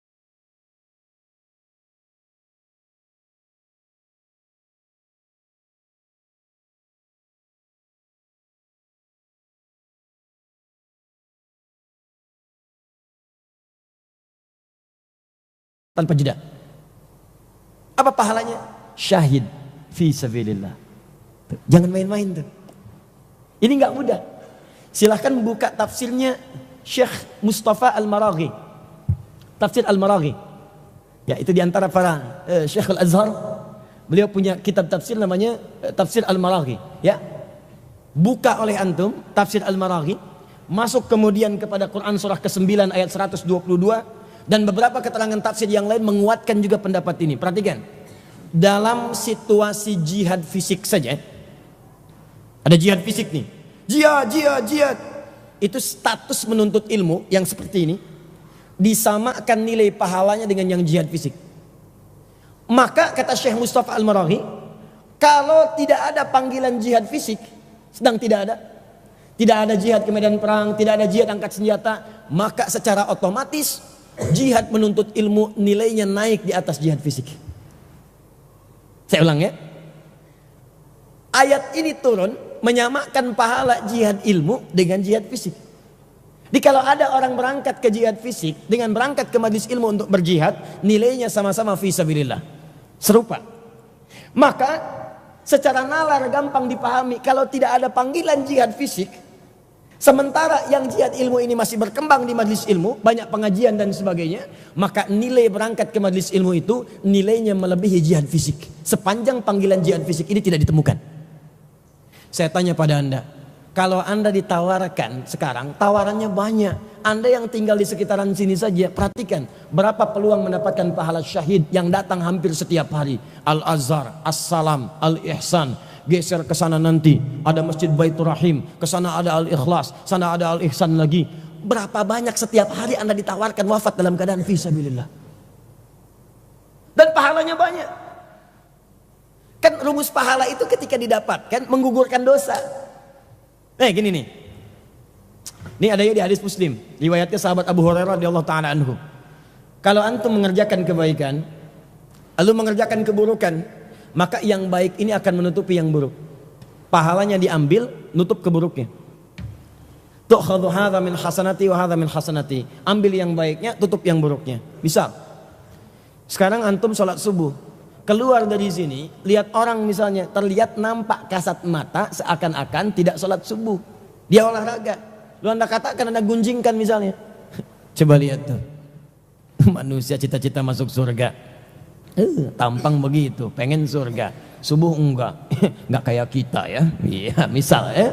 tanpa jeda. Apa pahalanya? Syahid fi sabilillah. Jangan main-main tuh. Ini nggak mudah. Silahkan buka tafsirnya Syekh Mustafa Al-Maraghi. Tafsir Al-Maraghi. Ya, itu diantara para Syekh Al-Azhar. Beliau punya kitab tafsir namanya Tafsir Al-Maraghi. Ya, buka oleh antum Tafsir Al-Maraghi. Masuk kemudian kepada Quran surah ke-9 ayat 122. Dan beberapa keterangan tafsir yang lain menguatkan juga pendapat ini. Perhatikan. Dalam situasi jihad fisik saja. Ada jihad fisik nih. Jihad. Itu status menuntut ilmu yang seperti ini. Disamakan nilai pahalanya dengan yang jihad fisik. Maka kata Syekh Mustafa Al-Maraghi, kalau tidak ada panggilan jihad fisik, sedang tidak ada jihad ke medan perang, tidak ada jihad angkat senjata, maka secara otomatis jihad menuntut ilmu nilainya naik di atas jihad fisik. Saya ulang ya. Ayat ini turun menyamakan pahala jihad ilmu dengan jihad fisik. Jadi kalau ada orang berangkat ke jihad fisik dengan berangkat ke majelis ilmu untuk berjihad, nilainya sama-sama fi sabilillah. Serupa. Maka secara nalar gampang dipahami, kalau tidak ada panggilan jihad fisik, sementara yang jihad ilmu ini masih berkembang di majelis ilmu, banyak pengajian dan sebagainya, maka nilai berangkat ke majelis ilmu itu nilainya melebihi jihad fisik. Sepanjang panggilan jihad fisik ini tidak ditemukan. Saya tanya pada Anda, kalau Anda ditawarkan sekarang, tawarannya banyak. Anda yang tinggal di sekitaran sini saja, perhatikan berapa peluang mendapatkan pahala syahid yang datang hampir setiap hari. Al-Azhar, As-Salam, Al-Ihsan, geser ke sana nanti ada Masjid Baitur Rahim, ke sana ada Al-Ikhlas, sana ada Al-Ihsan lagi. Berapa banyak setiap hari Anda ditawarkan wafat dalam keadaan fisabilillah. Dan pahalanya banyak. Kan rumus pahala itu ketika didapatkan menggugurkan dosa. Gini nih. Ini adanya di hadis Muslim, riwayatnya sahabat Abu Hurairah radhiyallahu taala anhu. Kalau antum mengerjakan kebaikan, lalu mengerjakan keburukan, maka yang baik ini akan menutupi yang buruk. Pahalanya diambil, nutup keburuknya. Tu'khadhu hadza min hasanati wa hadza min hasanati. Ambil yang baiknya, tutup yang buruknya. Misal, sekarang antum sholat subuh, keluar dari sini, lihat orang misalnya, terlihat nampak kasat mata seakan-akan tidak sholat subuh. Dia olahraga. Lu Anda katakan, Anda gunjingkan misalnya. Coba lihat tuh. Manusia cita-cita masuk surga. Tampang begitu, pengen surga. Subuh enggak. Enggak kayak kita ya. Iya, misal ya.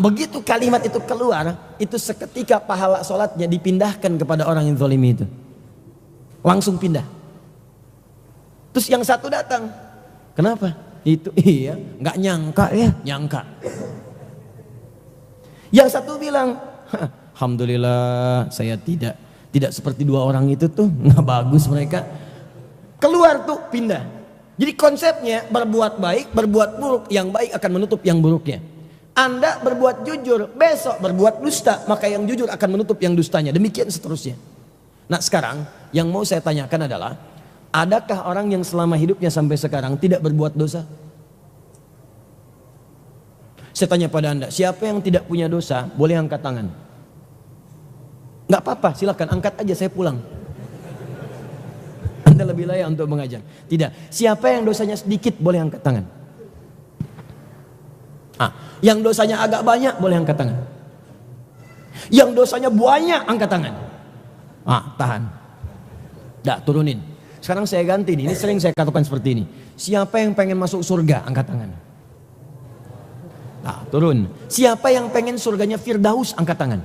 Begitu kalimat itu keluar, itu seketika pahala sholatnya dipindahkan kepada orang yang zalim itu. Langsung pindah. Terus yang satu datang. Kenapa? Itu iya, enggak nyangka ya, nyangka. Yang satu bilang, alhamdulillah saya tidak seperti dua orang itu tuh, nggak bagus mereka. Keluar tuh pindah. Jadi konsepnya berbuat baik, berbuat buruk, yang baik akan menutup yang buruknya. Anda berbuat jujur, besok berbuat dusta, maka yang jujur akan menutup yang dustanya. Demikian seterusnya. Nah sekarang yang mau saya tanyakan adalah, adakah orang yang selama hidupnya sampai sekarang tidak berbuat dosa? Saya tanya pada Anda, siapa yang tidak punya dosa boleh angkat tangan? Nggak apa-apa, silakan angkat aja, saya pulang. Anda lebih layak untuk mengajar. Tidak, siapa yang dosanya sedikit boleh angkat tangan. Yang dosanya agak banyak boleh angkat tangan. Yang dosanya banyak angkat tangan. Tahan. Dah, turunin. Sekarang saya ganti nih, ini sering saya katakan seperti ini. Siapa yang pengen masuk surga angkat tangan. Turun. Siapa yang pengen surganya Firdaus angkat tangan.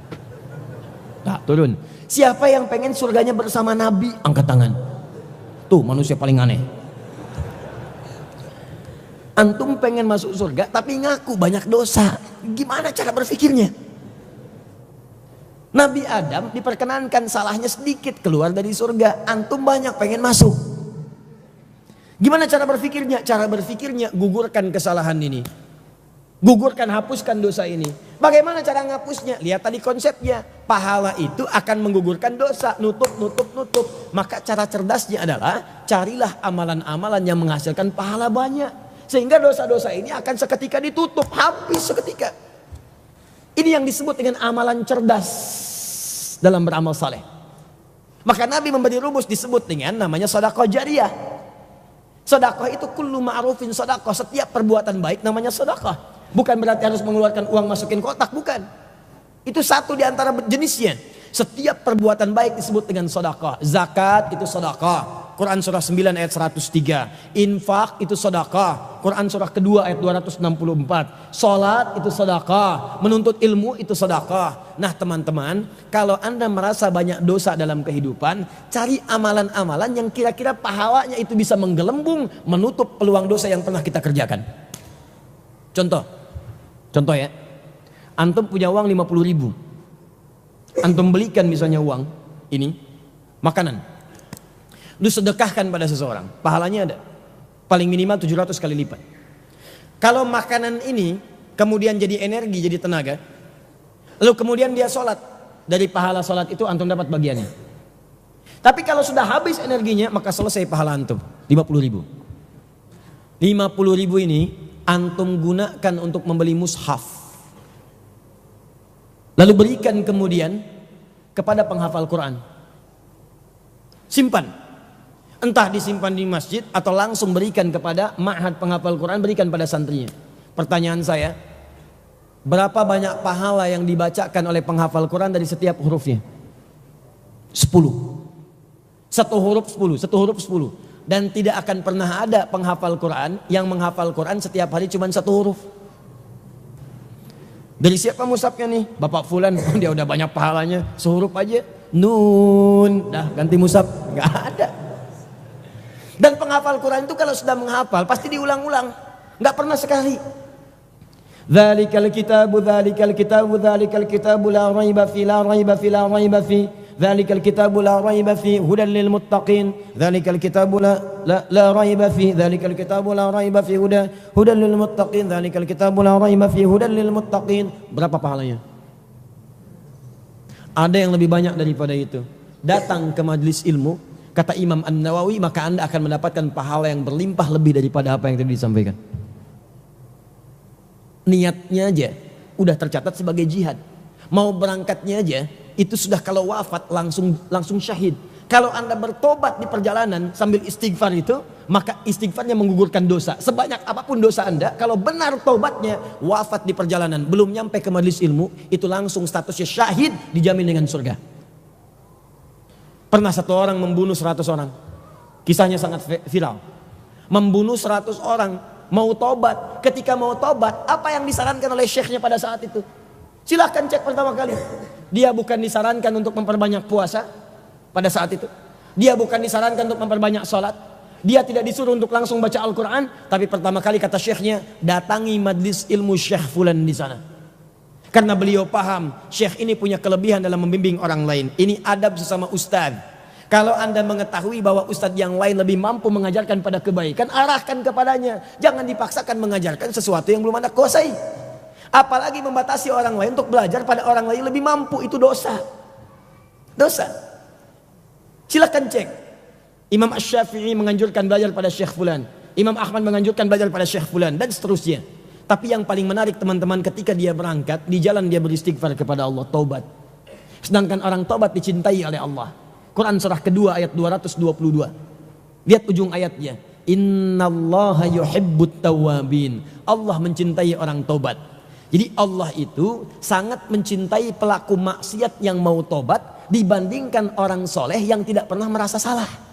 Turun. Siapa yang pengen surganya bersama Nabi angkat tangan. Tuh manusia paling aneh. Antum pengen masuk surga tapi ngaku banyak dosa. Gimana cara berpikirnya? Nabi Adam diperkenankan salahnya sedikit keluar dari surga. Antum banyak pengen masuk. Gimana cara berpikirnya? Cara berpikirnya gugurkan kesalahan ini. Gugurkan, hapuskan dosa ini. Bagaimana cara ngapusnya? Lihat tadi konsepnya. Pahala itu akan menggugurkan dosa. Nutup. Maka cara cerdasnya adalah carilah amalan-amalan yang menghasilkan pahala banyak. Sehingga dosa-dosa ini akan seketika ditutup. Habis seketika. Ini yang disebut dengan amalan cerdas dalam beramal saleh. Maka Nabi memberi rumus disebut dengan namanya sedekah jariyah. Sedekah itu kullu ma'rufin sedekah. Setiap perbuatan baik namanya sedekah. Bukan berarti harus mengeluarkan uang masukin kotak, bukan. Itu satu di antara jenisnya. Setiap perbuatan baik disebut dengan sedekah. Zakat itu sedekah. Quran surah 9 ayat 103. Infak itu sedekah. Quran surah kedua ayat 264. Salat itu sedekah. Menuntut ilmu itu sedekah. Nah teman-teman, kalau Anda merasa banyak dosa dalam kehidupan, cari amalan-amalan yang kira-kira pahalanya itu bisa menggelembung, menutup peluang dosa yang pernah kita kerjakan. Contoh ya, antum punya uang 50.000, antum belikan misalnya uang ini makanan, lu sedekahkan pada seseorang, pahalanya ada, paling minimal 700 kali lipat. Kalau makanan ini kemudian jadi energi, jadi tenaga, lalu kemudian dia sholat, dari pahala sholat itu antum dapat bagiannya. Tapi kalau sudah habis energinya, maka selesai pahala antum 50.000. 50.000 ini antum gunakan untuk membeli mushaf, lalu berikan kemudian kepada penghafal Quran. Simpan, entah disimpan di masjid atau langsung berikan kepada ma'had penghafal Quran, berikan pada santrinya. Pertanyaan saya, berapa banyak pahala yang dibacakan oleh penghafal Quran dari setiap hurufnya? 10. Satu huruf 10. Dan tidak akan pernah ada penghafal Quran yang menghafal Quran setiap hari cuma satu huruf. Dari siapa mushafnya nih? Bapak Fulan. Dia udah banyak pahalanya, sehuruf aja. Nun, dah ganti mushaf. Nggak ada. Dan penghafal Quran itu kalau sudah menghafal pasti diulang-ulang, nggak pernah sekali. Dzalikal kitabu, dzalikal kitabu, dzalikal kitabu la raiba fi, la raiba fi, la raiba fi. Dzalikal kitabu la raiba fi hudan lil muttaqin. Dzalikal kitabu la raiba fi, dzalikal kitabu la raiba fi hudan lil muttaqin. Dzalikal kitabu la raiba fi hudan lil muttaqin. Berapa pahalanya? Ada yang lebih banyak daripada itu. Datang ke majelis ilmu, kata Imam An-Nawawi, maka Anda akan mendapatkan pahala yang berlimpah lebih daripada apa yang tadi disampaikan. Niatnya aja udah tercatat sebagai jihad. Mau berangkatnya aja itu sudah, kalau wafat langsung syahid. Kalau Anda bertobat di perjalanan sambil istighfar itu, maka istighfarnya menggugurkan dosa. Sebanyak apapun dosa Anda, kalau benar tobatnya, wafat di perjalanan, belum nyampe ke majelis ilmu, itu langsung statusnya syahid, dijamin dengan surga. Pernah satu orang membunuh 100 orang. Kisahnya sangat viral. Membunuh 100 orang, mau tobat. Ketika mau tobat, apa yang disarankan oleh syekhnya pada saat itu? Silahkan cek pertama kali. Dia bukan disarankan untuk memperbanyak puasa pada saat itu. Dia bukan disarankan untuk memperbanyak sholat. Dia tidak disuruh untuk langsung baca Al-Quran. Tapi pertama kali kata syekhnya, datangi majlis ilmu Syekh Fulan di sana. Karena beliau paham, syekh ini punya kelebihan dalam membimbing orang lain. Ini adab sesama ustadz. Kalau Anda mengetahui bahwa ustadz yang lain lebih mampu mengajarkan pada kebaikan, arahkan kepadanya. Jangan dipaksakan mengajarkan sesuatu yang belum Anda kuasai. Apalagi membatasi orang lain untuk belajar pada orang lain lebih mampu, itu dosa. Dosa. Silakan cek. Imam Asy-Syafi'i menganjurkan belajar pada Syekh Fulan. Imam Ahmad menganjurkan belajar pada Syekh Fulan, dan seterusnya. Tapi yang paling menarik teman-teman, ketika dia berangkat, di jalan dia beristighfar kepada Allah, taubat. Sedangkan orang taubat dicintai oleh Allah. Quran surah kedua ayat 222. Lihat ujung ayatnya. Innallaha yuhibbut tawwabin. Allah mencintai orang taubat. Jadi Allah itu sangat mencintai pelaku maksiat yang mau tobat dibandingkan orang soleh yang tidak pernah merasa salah.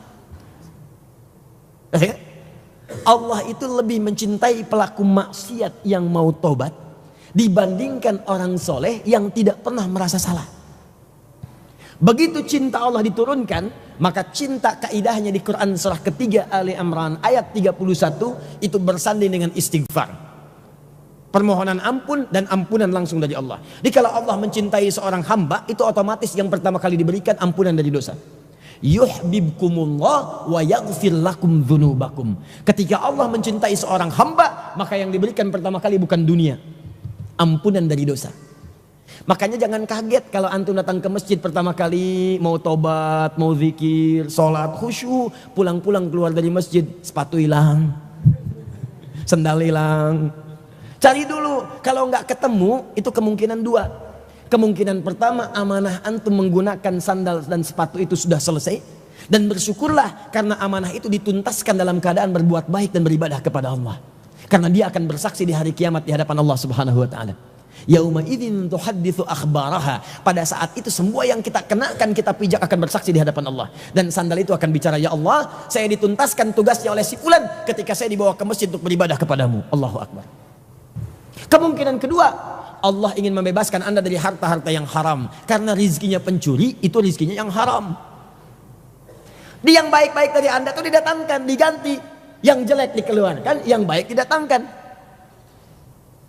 Allah itu lebih mencintai pelaku maksiat yang mau tobat dibandingkan orang soleh yang tidak pernah merasa salah. Begitu cinta Allah diturunkan, maka cinta kaidahnya di Quran surah ketiga Ali Imran ayat 31 itu bersanding dengan istighfar. Permohonan ampun dan ampunan langsung dari Allah. Jadi kalau Allah mencintai seorang hamba, itu otomatis yang pertama kali diberikan ampunan dari dosa. Yuhibbukumullah wa yaghfir lakum dzunubakum. Ketika Allah mencintai seorang hamba, maka yang diberikan pertama kali bukan dunia, ampunan dari dosa. Makanya jangan kaget kalau antum datang ke masjid pertama kali, mau tobat, mau zikir, sholat, khusyuk, pulang-pulang keluar dari masjid, sepatu hilang, sendal hilang. Cari dulu, kalau nggak ketemu, itu kemungkinan dua. Kemungkinan pertama, amanah antum menggunakan sandal dan sepatu itu sudah selesai. Dan bersyukurlah karena amanah itu dituntaskan dalam keadaan berbuat baik dan beribadah kepada Allah. Karena dia akan bersaksi di hari kiamat di hadapan Allah Subhanahu wa taala. Yauma idzin tuhadditsu akhbaraha. Pada saat itu semua yang kita kenakan, kita pijak akan bersaksi di hadapan Allah. Dan sandal itu akan bicara, ya Allah, saya dituntaskan tugasnya oleh si fulan ketika saya dibawa ke masjid untuk beribadah kepadamu. Allahu Akbar. Kemungkinan kedua, Allah ingin membebaskan Anda dari harta-harta yang haram. Karena rizkinya pencuri, itu rizkinya yang haram. Yang baik-baik dari Anda itu didatangkan, diganti. Yang jelek dikeluarkan, yang baik didatangkan.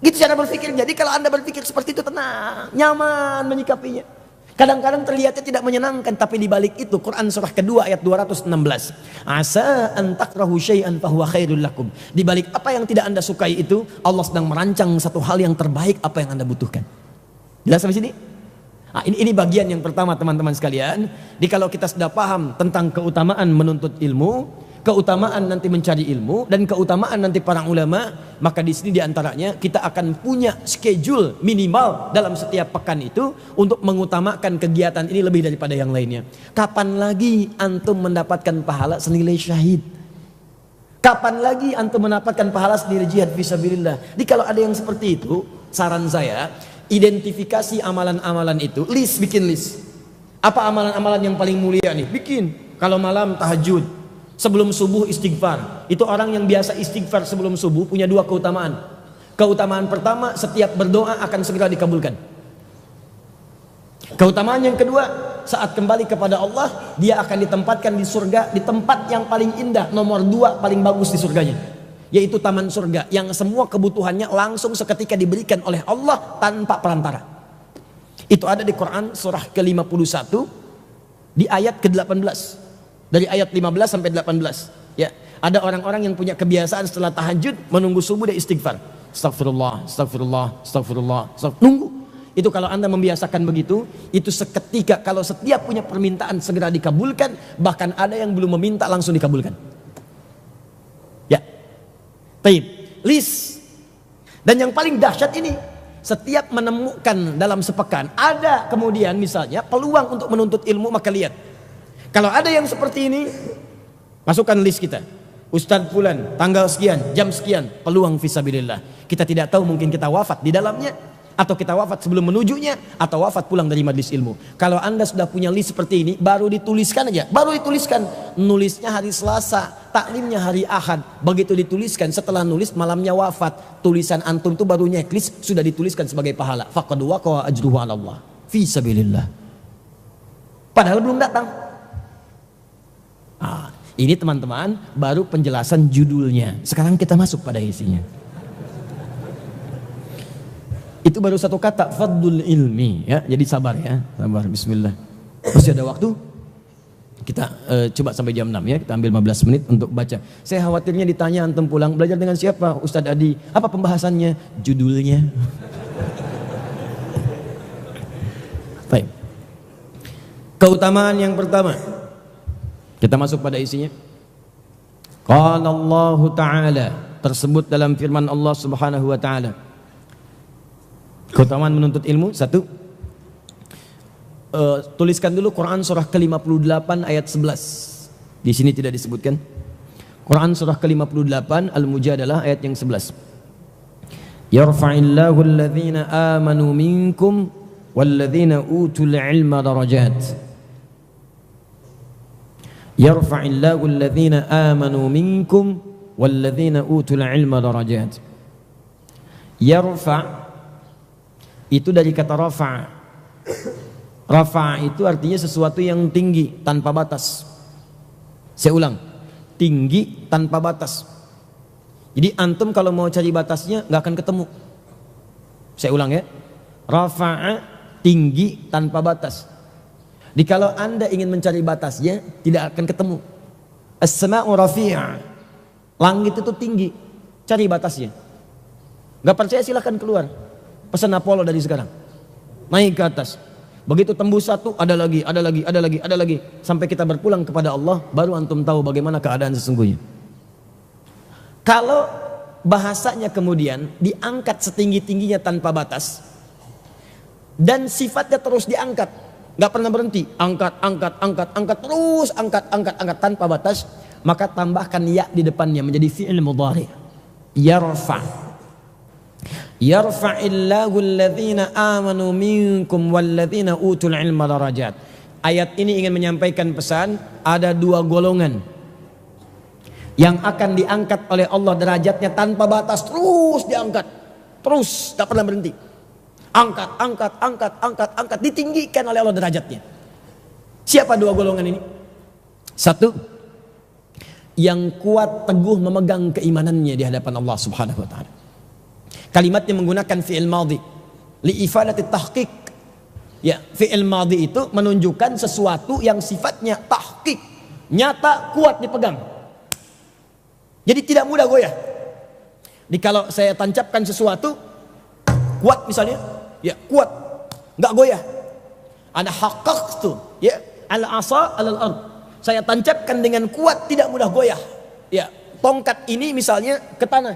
Gitu cara berpikir. Jadi kalau Anda berpikir seperti itu, tenang, nyaman menyikapinya. Kadang-kadang terlihatnya tidak menyenangkan, tapi di balik itu Quran surah kedua ayat 216. Asa an takrahu syai'an fahuwa khairul lakum. Di balik apa yang tidak Anda sukai itu, Allah sedang merancang satu hal yang terbaik apa yang Anda butuhkan. Jelas sampai sini? Nah, ini bagian yang pertama teman-teman sekalian. Jadi kalau kita sudah paham tentang keutamaan menuntut ilmu, keutamaan nanti mencari ilmu, dan keutamaan nanti para ulama, maka di sini diantaranya kita akan punya schedule minimal dalam setiap pekan itu untuk mengutamakan kegiatan ini lebih daripada yang lainnya. Kapan lagi antum mendapatkan pahala senilai syahid? Kapan lagi antum mendapatkan pahala senilai jihad fisabilillah? Jadi kalau ada yang seperti itu, saran saya, identifikasi amalan-amalan itu, bikin list. Apa amalan-amalan yang paling mulia nih? Bikin. Kalau malam tahajud, sebelum subuh istighfar. Itu orang yang biasa istighfar sebelum subuh punya dua keutamaan. Keutamaan pertama, setiap berdoa akan segera dikabulkan. Keutamaan yang kedua, saat kembali kepada Allah, dia akan ditempatkan di surga, di tempat yang paling indah, nomor 2 paling bagus di surganya, yaitu taman surga, yang semua kebutuhannya langsung seketika diberikan oleh Allah tanpa perantara. Itu ada di Quran surah ke-51 di ayat ke-18. Dari ayat 15 sampai 18. Ya, ada orang-orang yang punya kebiasaan setelah tahajud menunggu subuh dia istighfar. Astagfirullah, astagfirullah, astagfirullah, nunggu. Itu kalau Anda membiasakan begitu, itu seketika kalau setiap punya permintaan segera dikabulkan, bahkan ada yang belum meminta langsung dikabulkan. Ya. Taib. List. Dan yang paling dahsyat ini, setiap menemukan dalam sepekan ada kemudian misalnya peluang untuk menuntut ilmu, maka lihat. Kalau ada yang seperti ini, masukkan list kita. Ustadz Fulan, tanggal sekian, jam sekian, peluang fisabilillah. Kita tidak tahu, mungkin kita wafat di dalamnya, atau kita wafat sebelum menujunya, atau wafat pulang dari majelis ilmu. Kalau Anda sudah punya list seperti ini, baru dituliskan aja, baru dituliskan. Nulisnya hari Selasa, taklimnya hari Ahad. Begitu dituliskan, setelah nulis malamnya wafat, tulisan antum itu baru checklist, sudah dituliskan sebagai pahala. Faqad waqa'a ajruhu 'ala Allah fisabilillah. Padahal belum datang. Ini teman-teman baru penjelasan judulnya. Sekarang kita masuk pada isinya. Itu baru satu kata, fadlul ilmi, ya. Jadi sabar ya, sabar. Bismillah. Masih ada waktu? Kita coba sampai jam 6 ya. Kita ambil 15 menit untuk baca. Saya khawatirnya ditanya antum pulang belajar dengan siapa? Ustadz Adi. Apa pembahasannya? Judulnya. Baik. Keutamaan yang pertama. Kita masuk pada isinya. Qala Allah Ta'ala, tersebut dalam firman Allah Subhanahu wa taala. Keutamaan menuntut ilmu, 1. Tuliskan dulu Quran surah ke-58 ayat 11. Di sini tidak disebutkan. Quran surah ke-58 Al-Mujadalah ayat yang 11. Yarfa'illahu alladhina amanu minkum walladhina utul ilma darajat. Yarfa'illahu alladhina amanu minkum walladhina utul ilma darajat. Yarfa' itu dari kata rafa'. Rafa' itu artinya sesuatu yang tinggi tanpa batas. Saya ulang, tinggi tanpa batas. Jadi antum kalau mau cari batasnya nggak akan ketemu. Saya ulang ya, rafa'a tinggi tanpa batas. Jadi kalau Anda ingin mencari batasnya, tidak akan ketemu. As-sama'u rafi'a. Langit itu tinggi. Cari batasnya. Gak percaya silahkan keluar. Pesan Apollo dari sekarang. Naik ke atas. Begitu tembus satu, ada lagi, ada lagi, ada lagi, ada lagi. Sampai kita berpulang kepada Allah, baru antum tahu bagaimana keadaan sesungguhnya. Kalau bahasanya kemudian diangkat setinggi-tingginya tanpa batas, dan sifatnya terus diangkat, gak pernah berhenti, angkat, angkat, angkat, angkat, terus angkat, angkat, angkat tanpa batas, maka tambahkan ya di depannya menjadi fi'il mudhari. Yarfa. Yarfa'illahu alladhina amanu minkum walladhina utul ilma darajat. Ayat ini ingin menyampaikan pesan, ada 2 golongan yang akan diangkat oleh Allah derajatnya tanpa batas, terus diangkat, terus gak pernah berhenti. Angkat, angkat, angkat, angkat, angkat, ditinggikan oleh Allah derajatnya. Siapa 2 golongan ini? 1, yang kuat teguh memegang keimanannya di hadapan Allah Subhanahu wa taala. Kalimatnya menggunakan fi'il madhi li ifadati tahqiq. Ya, fi'il madhi itu menunjukkan sesuatu yang sifatnya tahqiq, nyata, kuat dipegang. Jadi tidak mudah goyah. Jadi kalau saya tancapkan sesuatu kuat misalnya, ya kuat, nggak goyah. Ada haqqaqtu, ya, al-asa al-ard. Saya tancapkan dengan kuat, tidak mudah goyah. Ya, tongkat ini misalnya ke tanah,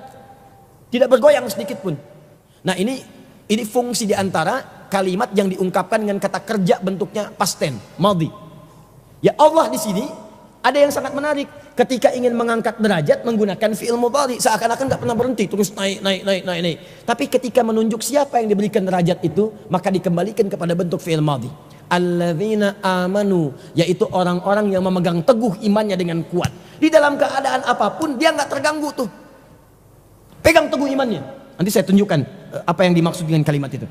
tidak bergoyang sedikit pun. Nah ini fungsi diantara kalimat yang diungkapkan dengan kata kerja bentuknya past tense, madhi. Ya Allah di sini ada yang sangat menarik. Ketika ingin mengangkat derajat menggunakan fi'il mudhari, seakan-akan nggak pernah berhenti, terus naik, naik, naik, naik, naik. Tapi ketika menunjuk siapa yang diberikan derajat itu, maka dikembalikan kepada bentuk fi'il madhi. Alladzina amanu, yaitu orang-orang yang memegang teguh imannya dengan kuat. Di dalam keadaan apapun dia nggak terganggu tuh. Pegang teguh imannya. Nanti saya tunjukkan apa yang dimaksud dengan kalimat itu.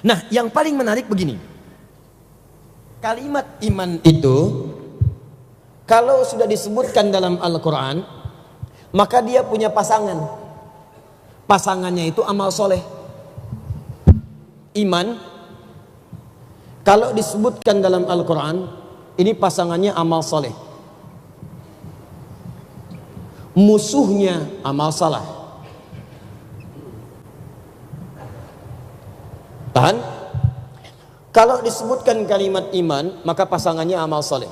Nah, yang paling menarik begini. Kalimat iman itu kalau sudah disebutkan dalam Al-Quran, maka dia punya pasangan. Pasangannya itu amal soleh. Iman, kalau disebutkan dalam Al-Quran, ini pasangannya amal soleh. Musuhnya amal salah. Tahan. Kalau disebutkan kalimat iman, maka pasangannya amal soleh.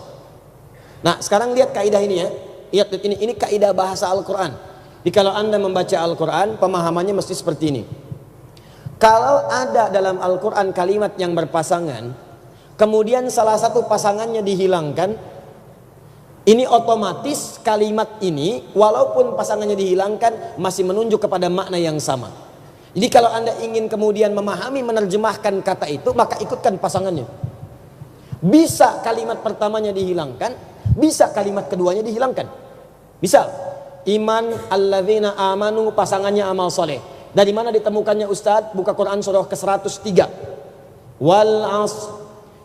Nah, sekarang lihat kaidah ini ya. Lihat ini kaidah bahasa Al-Quran. Jadi kalau Anda membaca Al-Quran, pemahamannya mesti seperti ini. Kalau ada dalam Al-Quran kalimat yang berpasangan, kemudian salah satu pasangannya dihilangkan, ini otomatis kalimat ini, walaupun pasangannya dihilangkan, masih menunjuk kepada makna yang sama. Jadi kalau Anda ingin kemudian memahami, menerjemahkan kata itu, maka ikutkan pasangannya. Bisa kalimat pertamanya dihilangkan, bisa kalimat keduanya dihilangkan. Misal, iman alladzina amanu, pasangannya amal soleh. Dari mana ditemukannya Ustadz? Buka Quran surah ke-103. Wal asr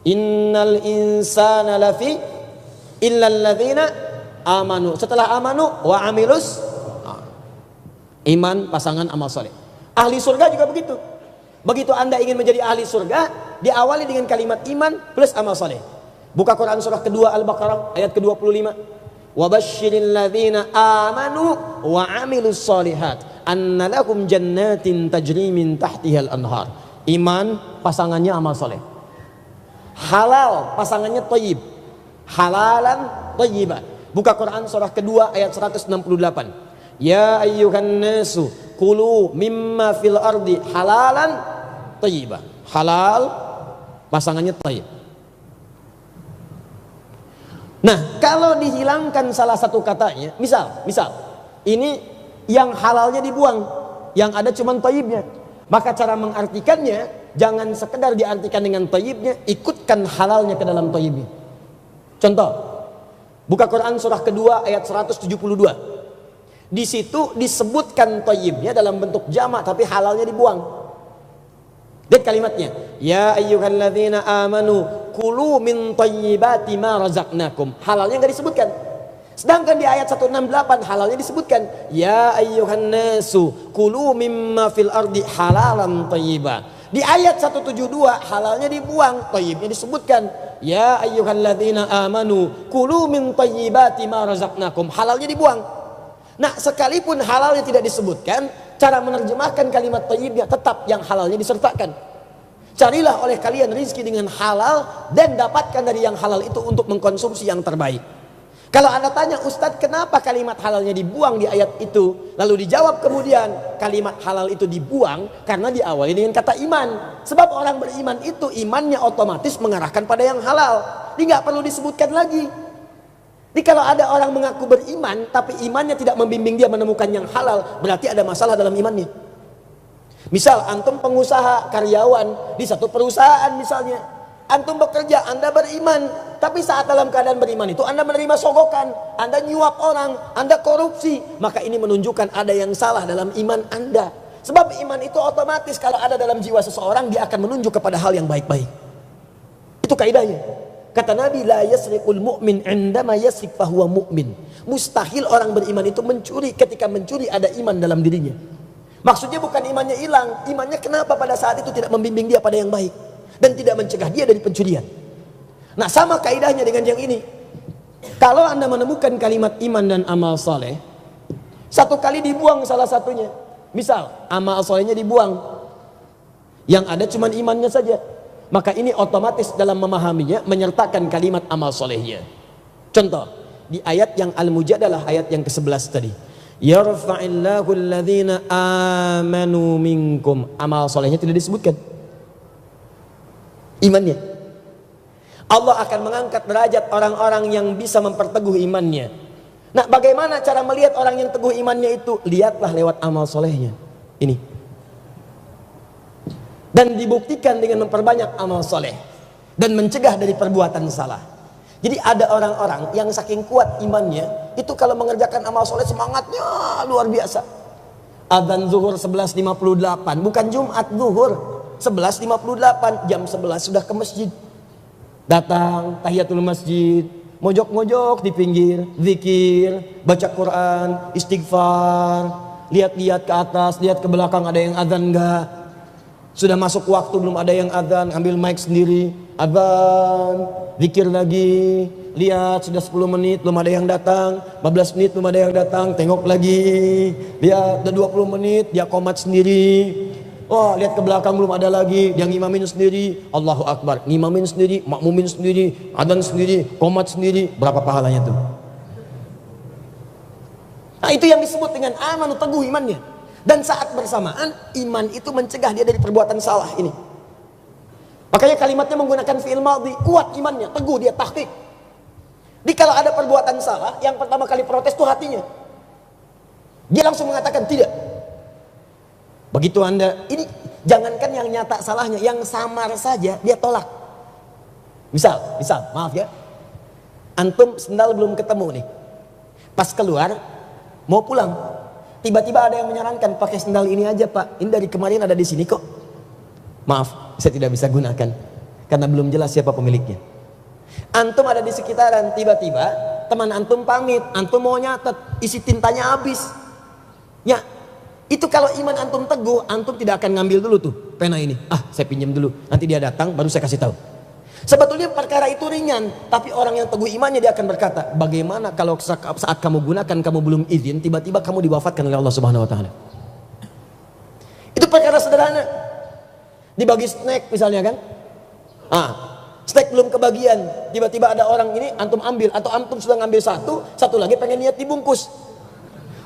innal insana lafi illal ladzina amanu. Setelah amanu wa amilus, iman pasangan amal soleh. Ahli surga juga begitu. Begitu Anda ingin menjadi ahli surga, diawali dengan kalimat iman plus amal soleh. Buka Quran surah kedua Al-Baqarah ayat ke-25. Wabashshiril ladzina amanu wa amilus solihat anna lahum jannatin tajri min tahtihal anhar. Iman pasangannya amal soleh. Halal pasangannya thayyib. Halalan thayyiban. Buka Quran surah kedua ayat 168. Ya ayyuhan nasu kulu mimma fil ardi halalan thayyiban. Halal pasangannya thayyib. Nah, kalau dihilangkan salah satu katanya, misal ini yang halalnya dibuang, yang ada cuma thayyibnya. Maka cara mengartikannya jangan sekedar diartikan dengan thayyibnya, ikutkan halalnya ke dalam thayyibnya. Contoh, buka Quran surah kedua ayat 172. Di situ disebutkan thayyibnya dalam bentuk jamak tapi halalnya dibuang. Lihat kalimatnya. Ya ayyuhalladzina amanu kulu min thayyibati ma razaqnakum. Halalnya enggak disebutkan. Sedangkan di ayat 168 halalnya disebutkan. Ya ayyuhan nasu kulu mimma fil ardi halalan thayyiban. Di ayat 172 halalnya dibuang, thayyibnya disebutkan. Ya ayyuhalladzina amanu kulu min thayyibati ma razaqnakum. Halalnya dibuang. Nah, sekalipun halalnya tidak disebutkan, cara menerjemahkan kalimat thayyibnya tetap yang halalnya disertakan. Carilah oleh kalian rizki dengan halal dan dapatkan dari yang halal itu untuk mengkonsumsi yang terbaik. Kalau Anda tanya, Ustadz, kenapa kalimat halalnya dibuang di ayat itu? Lalu dijawab kemudian, kalimat halal itu dibuang karena diawali dengan kata iman. Sebab orang beriman itu imannya otomatis mengarahkan pada yang halal. Dia nggak perlu disebutkan lagi. Jadi kalau ada orang mengaku beriman tapi imannya tidak membimbing dia menemukan yang halal, berarti ada masalah dalam imannya. Misal antum pengusaha, karyawan di satu perusahaan misalnya, antum bekerja, Anda beriman, tapi saat dalam keadaan beriman itu Anda menerima sogokan, Anda nyuap orang, Anda korupsi, maka ini menunjukkan ada yang salah dalam iman Anda. Sebab iman itu otomatis kalau ada dalam jiwa seseorang, dia akan menunjuk kepada hal yang baik-baik. Itu kaidahnya. Kata Nabi, la yasriqul mu'min indama yasriq fahuwa mu'min. Mustahil orang beriman itu mencuri, ketika mencuri ada iman dalam dirinya. Maksudnya bukan imannya hilang, imannya kenapa pada saat itu tidak membimbing dia pada yang baik dan tidak mencegah dia dari pencurian. Nah, sama kaidahnya dengan yang ini. Kalau Anda menemukan kalimat iman dan amal soleh, satu kali dibuang salah satunya. Misal, amal solehnya dibuang, yang ada cuma imannya saja. Maka ini otomatis dalam memahaminya menyertakan kalimat amal solehnya. Contoh, di ayat yang Al-Mujadalah ayat yang ke-11 tadi. Yarfa'illahu alladhina amanu minkum. Amal solehnya tidak disebutkan. Imannya. Allah akan mengangkat derajat orang-orang yang bisa memperteguh imannya. Nah, bagaimana cara melihat orang yang teguh imannya itu? Lihatlah lewat amal solehnya. Ini. Dan dibuktikan dengan memperbanyak amal soleh dan mencegah dari perbuatan salah. Jadi ada orang-orang yang saking kuat imannya, itu kalau mengerjakan amal soleh semangatnya luar biasa. Adzan zuhur 11.58, bukan Jumat, zuhur 11.58, jam 11 sudah ke masjid. Datang tahiyatul masjid, mojok-mojok di pinggir, zikir, baca Quran, istighfar, lihat-lihat ke atas, lihat ke belakang ada yang adzan enggak. Sudah masuk waktu belum ada yang adzan, ambil mic sendiri, adzan, zikir lagi, lihat sudah 10 menit belum ada yang datang, 15 menit belum ada yang datang, tengok lagi, lihat udah 20 menit dia qomat sendiri. Oh, lihat ke belakang belum ada lagi, dia ngimamin sendiri, Allahu Akbar, ngimamin sendiri, makmumin sendiri, adzan sendiri, qomat sendiri, berapa pahalanya tuh? Nah, itu yang disebut dengan amanu, teguh imannya. Dan saat bersamaan iman itu mencegah dia dari perbuatan salah ini. Makanya kalimatnya menggunakan fi'il madhi, kuat imannya, teguh dia, tahqiq. Jadi kalau ada perbuatan salah, yang pertama kali protes itu hatinya. Dia langsung mengatakan tidak. Begitu Anda, ini jangankan yang nyata salahnya, yang samar saja dia tolak. Misal, maaf ya, antum sendal belum ketemu nih. Pas keluar, mau pulang, tiba-tiba ada yang menyarankan pakai sendal ini aja Pak, ini dari kemarin ada di sini kok. Maaf, saya tidak bisa gunakan karena belum jelas siapa pemiliknya. Antum ada di sekitaran, tiba-tiba teman antum pamit, antum mau nyatet, isi tintanya habis. Ya, itu kalau iman antum teguh, antum tidak akan ngambil dulu tuh pena ini. Saya pinjam dulu, nanti dia datang baru saya kasih tahu. Sebetulnya perkara itu ringan, tapi orang yang teguh imannya dia akan berkata, bagaimana kalau saat kamu gunakan kamu belum izin, tiba-tiba kamu diwafatkan oleh Allah Subhanahu wa taala. Itu perkara sederhana. Dibagi snack misalnya kan. Snack belum kebagian, tiba-tiba ada orang ini antum ambil, atau antum sudah ngambil satu lagi pengen niat dibungkus.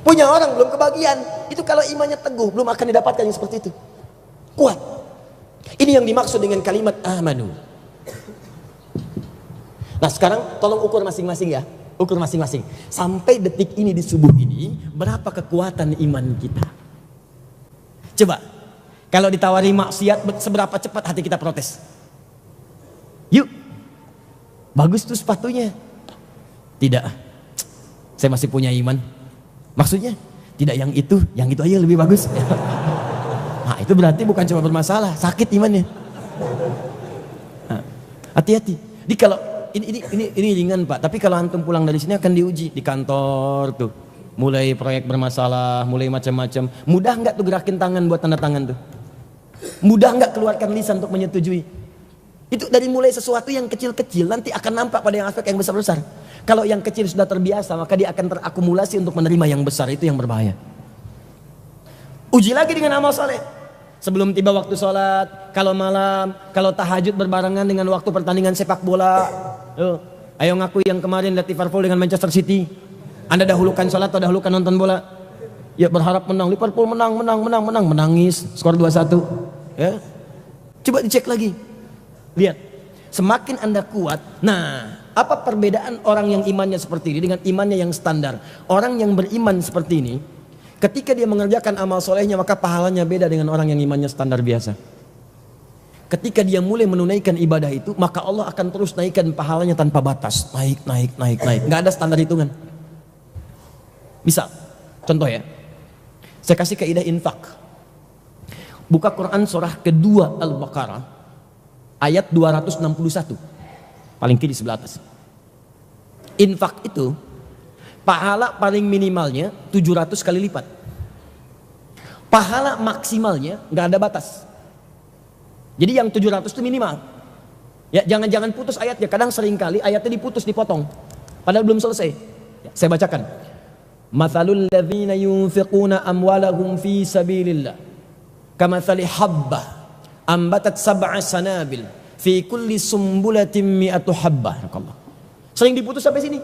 Punya orang belum kebagian, itu kalau imannya teguh belum akan didapatkan yang seperti itu. Kuat. Ini yang dimaksud dengan kalimat amanu. Nah sekarang tolong ukur masing-masing ya, ukur masing-masing. Sampai detik ini di subuh ini, berapa kekuatan iman kita? Coba, kalau ditawari maksiat, seberapa cepat hati kita protes? Yuk, bagus tuh sepatunya. Tidak, saya masih punya iman. Maksudnya, tidak yang itu aja lebih bagus. Nah itu berarti bukan cuma bermasalah, sakit imannya. Hati-hati. Jadi kalau ini ringan Pak, tapi kalau antum pulang dari sini akan diuji di kantor tuh. Mulai proyek bermasalah, mulai macam-macam. Mudah nggak tuh gerakin tangan buat tanda tangan tuh? Mudah nggak keluarkan lisan untuk menyetujui? Itu dari mulai sesuatu yang kecil-kecil nanti akan nampak pada yang aspek yang besar-besar. Kalau yang kecil sudah terbiasa, maka dia akan terakumulasi untuk menerima yang besar, itu yang berbahaya. Uji lagi dengan amal soleh. Sebelum tiba waktu sholat, kalau malam, kalau tahajud berbarengan dengan waktu pertandingan sepak bola. Ayo ngaku yang kemarin lihat Liverpool dengan Manchester City. Anda dahulukan sholat atau dahulukan nonton bola? Ya berharap menang, Liverpool menang, menangis, skor 2-1. Ya. Coba dicek lagi. Lihat, semakin Anda kuat. Nah, apa perbedaan orang yang imannya seperti ini dengan imannya yang standar? Orang yang beriman seperti ini, ketika dia mengerjakan amal solehnya, maka pahalanya beda dengan orang yang imannya standar biasa. Ketika dia mulai menunaikan ibadah itu, maka Allah akan terus naikkan pahalanya tanpa batas. Naik. Nggak ada standar hitungan. Misal, contoh ya, saya kasih kaidah infak. Buka Quran surah kedua Al-Baqarah, ayat 261. Paling kiri sebelah atas. Infak itu pahala paling minimalnya 700 kali lipat. Pahala maksimalnya nggak ada batas. Jadi yang 700 itu minimal. Ya, jangan putus ayatnya. Kadang seringkali ayatnya diputus, dipotong. Padahal belum selesai. Ya, saya bacakan. Mathalul ladzina yunfiquna amwalahum fi sabilillah kamathali habbah ambatat sab'a sanabil fi kulli sumbulatin mi'atu habbah. Sering diputus sampai sini.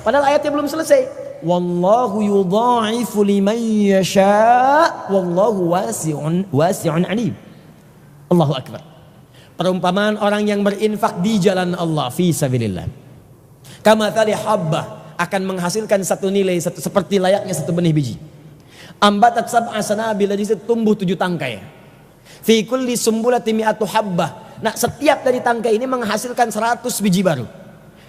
Padahal ayatnya belum selesai. Wallahu yudha'ifu liman yasha' wallahu wasi'un alim. Allahu akbar. Perumpamaan orang yang berinfak di jalan Allah fi sabilillah. Kamathali habbah, akan menghasilkan satu nilai seperti layaknya satu benih biji. Ambatat sab'a sanabil, di situ tumbuh 7 tangkai. Fi kulli sumbulatin mi'atu habbah. Nah, setiap dari tangkai ini menghasilkan 100 biji baru.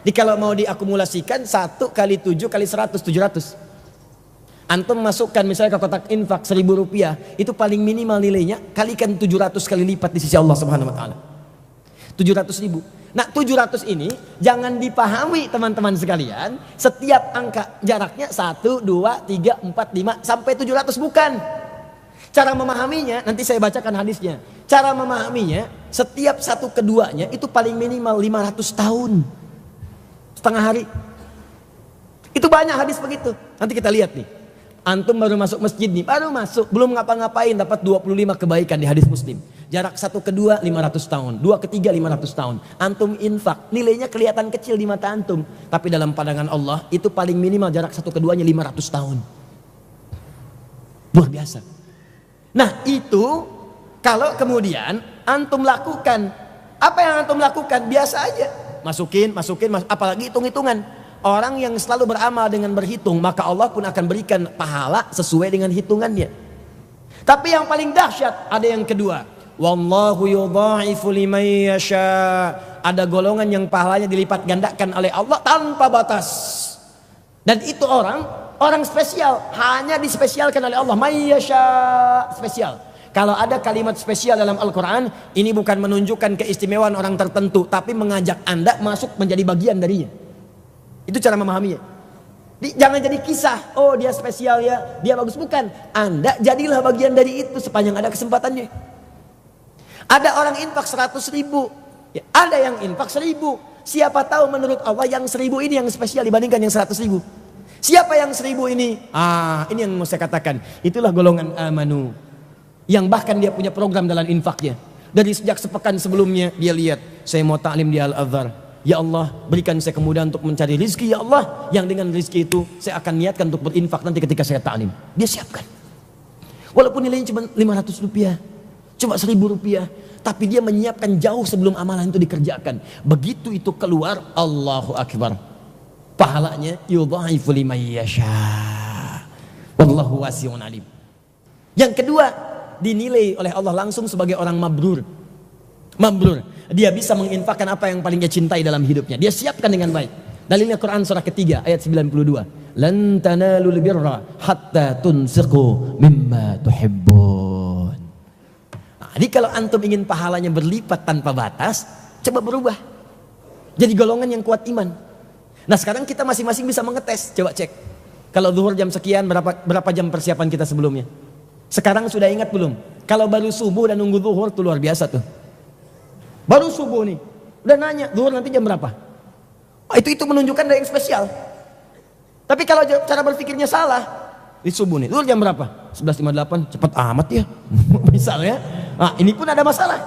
Jadi kalau mau diakumulasikan 1 kali 7 kali 100, 700. Antum masukkan misalnya ke kotak infak 1.000 rupiah, itu paling minimal nilainya kalikan 700 kali lipat di sisi Allah Subhanahu wa taala. 700.000. Nah, 700 ini jangan dipahami teman-teman sekalian, setiap angka jaraknya 1, 2, 3, 4, 5 sampai 700, bukan. Cara memahaminya, nanti saya bacakan hadisnya. Cara memahaminya, setiap satu keduanya itu paling minimal 500 tahun. Setengah hari. Itu banyak hadis begitu. Nanti kita lihat nih. Antum baru masuk masjid nih, baru masuk, belum ngapa-ngapain, dapat 25 kebaikan di hadis Muslim. Jarak satu kedua 500 tahun, dua ketiga 500 tahun. Antum infak, nilainya kelihatan kecil di mata antum, tapi dalam pandangan Allah itu paling minimal jarak satu keduanya 500 tahun. Luar biasa. Nah, itu kalau kemudian antum lakukan, apa yang antum lakukan biasa aja. Masukin, apalagi hitung-hitungan. Orang yang selalu beramal dengan berhitung, maka Allah pun akan berikan pahala sesuai dengan hitungannya. Tapi yang paling dahsyat ada yang kedua. Wallahu yudha'ifu liman yasha. Ada golongan yang pahalanya dilipat gandakan oleh Allah tanpa batas. Dan itu orang spesial, hanya dispesialkan oleh Allah. May yasha, spesial. Kalau ada kalimat spesial dalam Al-Quran, ini bukan menunjukkan keistimewaan orang tertentu, tapi mengajak Anda masuk menjadi bagian darinya. Itu cara memahaminya. Jangan jadi kisah, oh dia spesial ya, dia bagus, bukan. Anda jadilah bagian dari itu sepanjang ada kesempatannya. Ada orang infak 100.000, ya, ada yang infak 1.000. Siapa tahu menurut Allah yang 1.000 ini yang spesial dibandingkan yang 100.000. Siapa yang 1.000 ini? Ini yang mau saya katakan. Itulah golongan amanu, yang bahkan dia punya program dalam infaknya. Dari sejak sepekan sebelumnya dia lihat, saya mau taklim di Al-Azhar. Ya Allah, berikan saya kemudahan untuk mencari rizki, ya Allah, yang dengan rizki itu saya akan niatkan untuk berinfak nanti ketika saya ta'lim. Dia siapkan. Walaupun nilainya cuma 500 rupiah, cuma 1.000 rupiah, tapi dia menyiapkan jauh sebelum amalan itu dikerjakan. Begitu itu keluar, Allahu Akbar, pahalanya yudha'ifu liman yasha. Wallahu wasi'un alim. Yang kedua, dinilai oleh Allah langsung sebagai orang mabrur. Mabrur, dia bisa menginfakkan apa yang paling dia cintai dalam hidupnya. Dia siapkan dengan baik. Dalilnya Quran surah ketiga ayat 92. Lan tanalul birra hatta tunfiqu mimma tuhibbun. Jadi kalau antum ingin pahalanya berlipat tanpa batas, coba berubah. Jadi golongan yang kuat iman. Nah, sekarang kita masing-masing bisa mengetes. Coba cek. Kalau zuhur jam sekian, berapa jam persiapan kita sebelumnya? Sekarang sudah ingat belum? Kalau baru subuh dan nunggu zuhur itu luar biasa tuh. Baru subuh nih, udah nanya, zuhur nanti jam berapa? Itu menunjukkan ada yang spesial. Tapi kalau cara berpikirnya salah, di subuh nih, zuhur jam berapa? 11.58, cepat amat ya. Misalnya, nah ini pun ada masalah.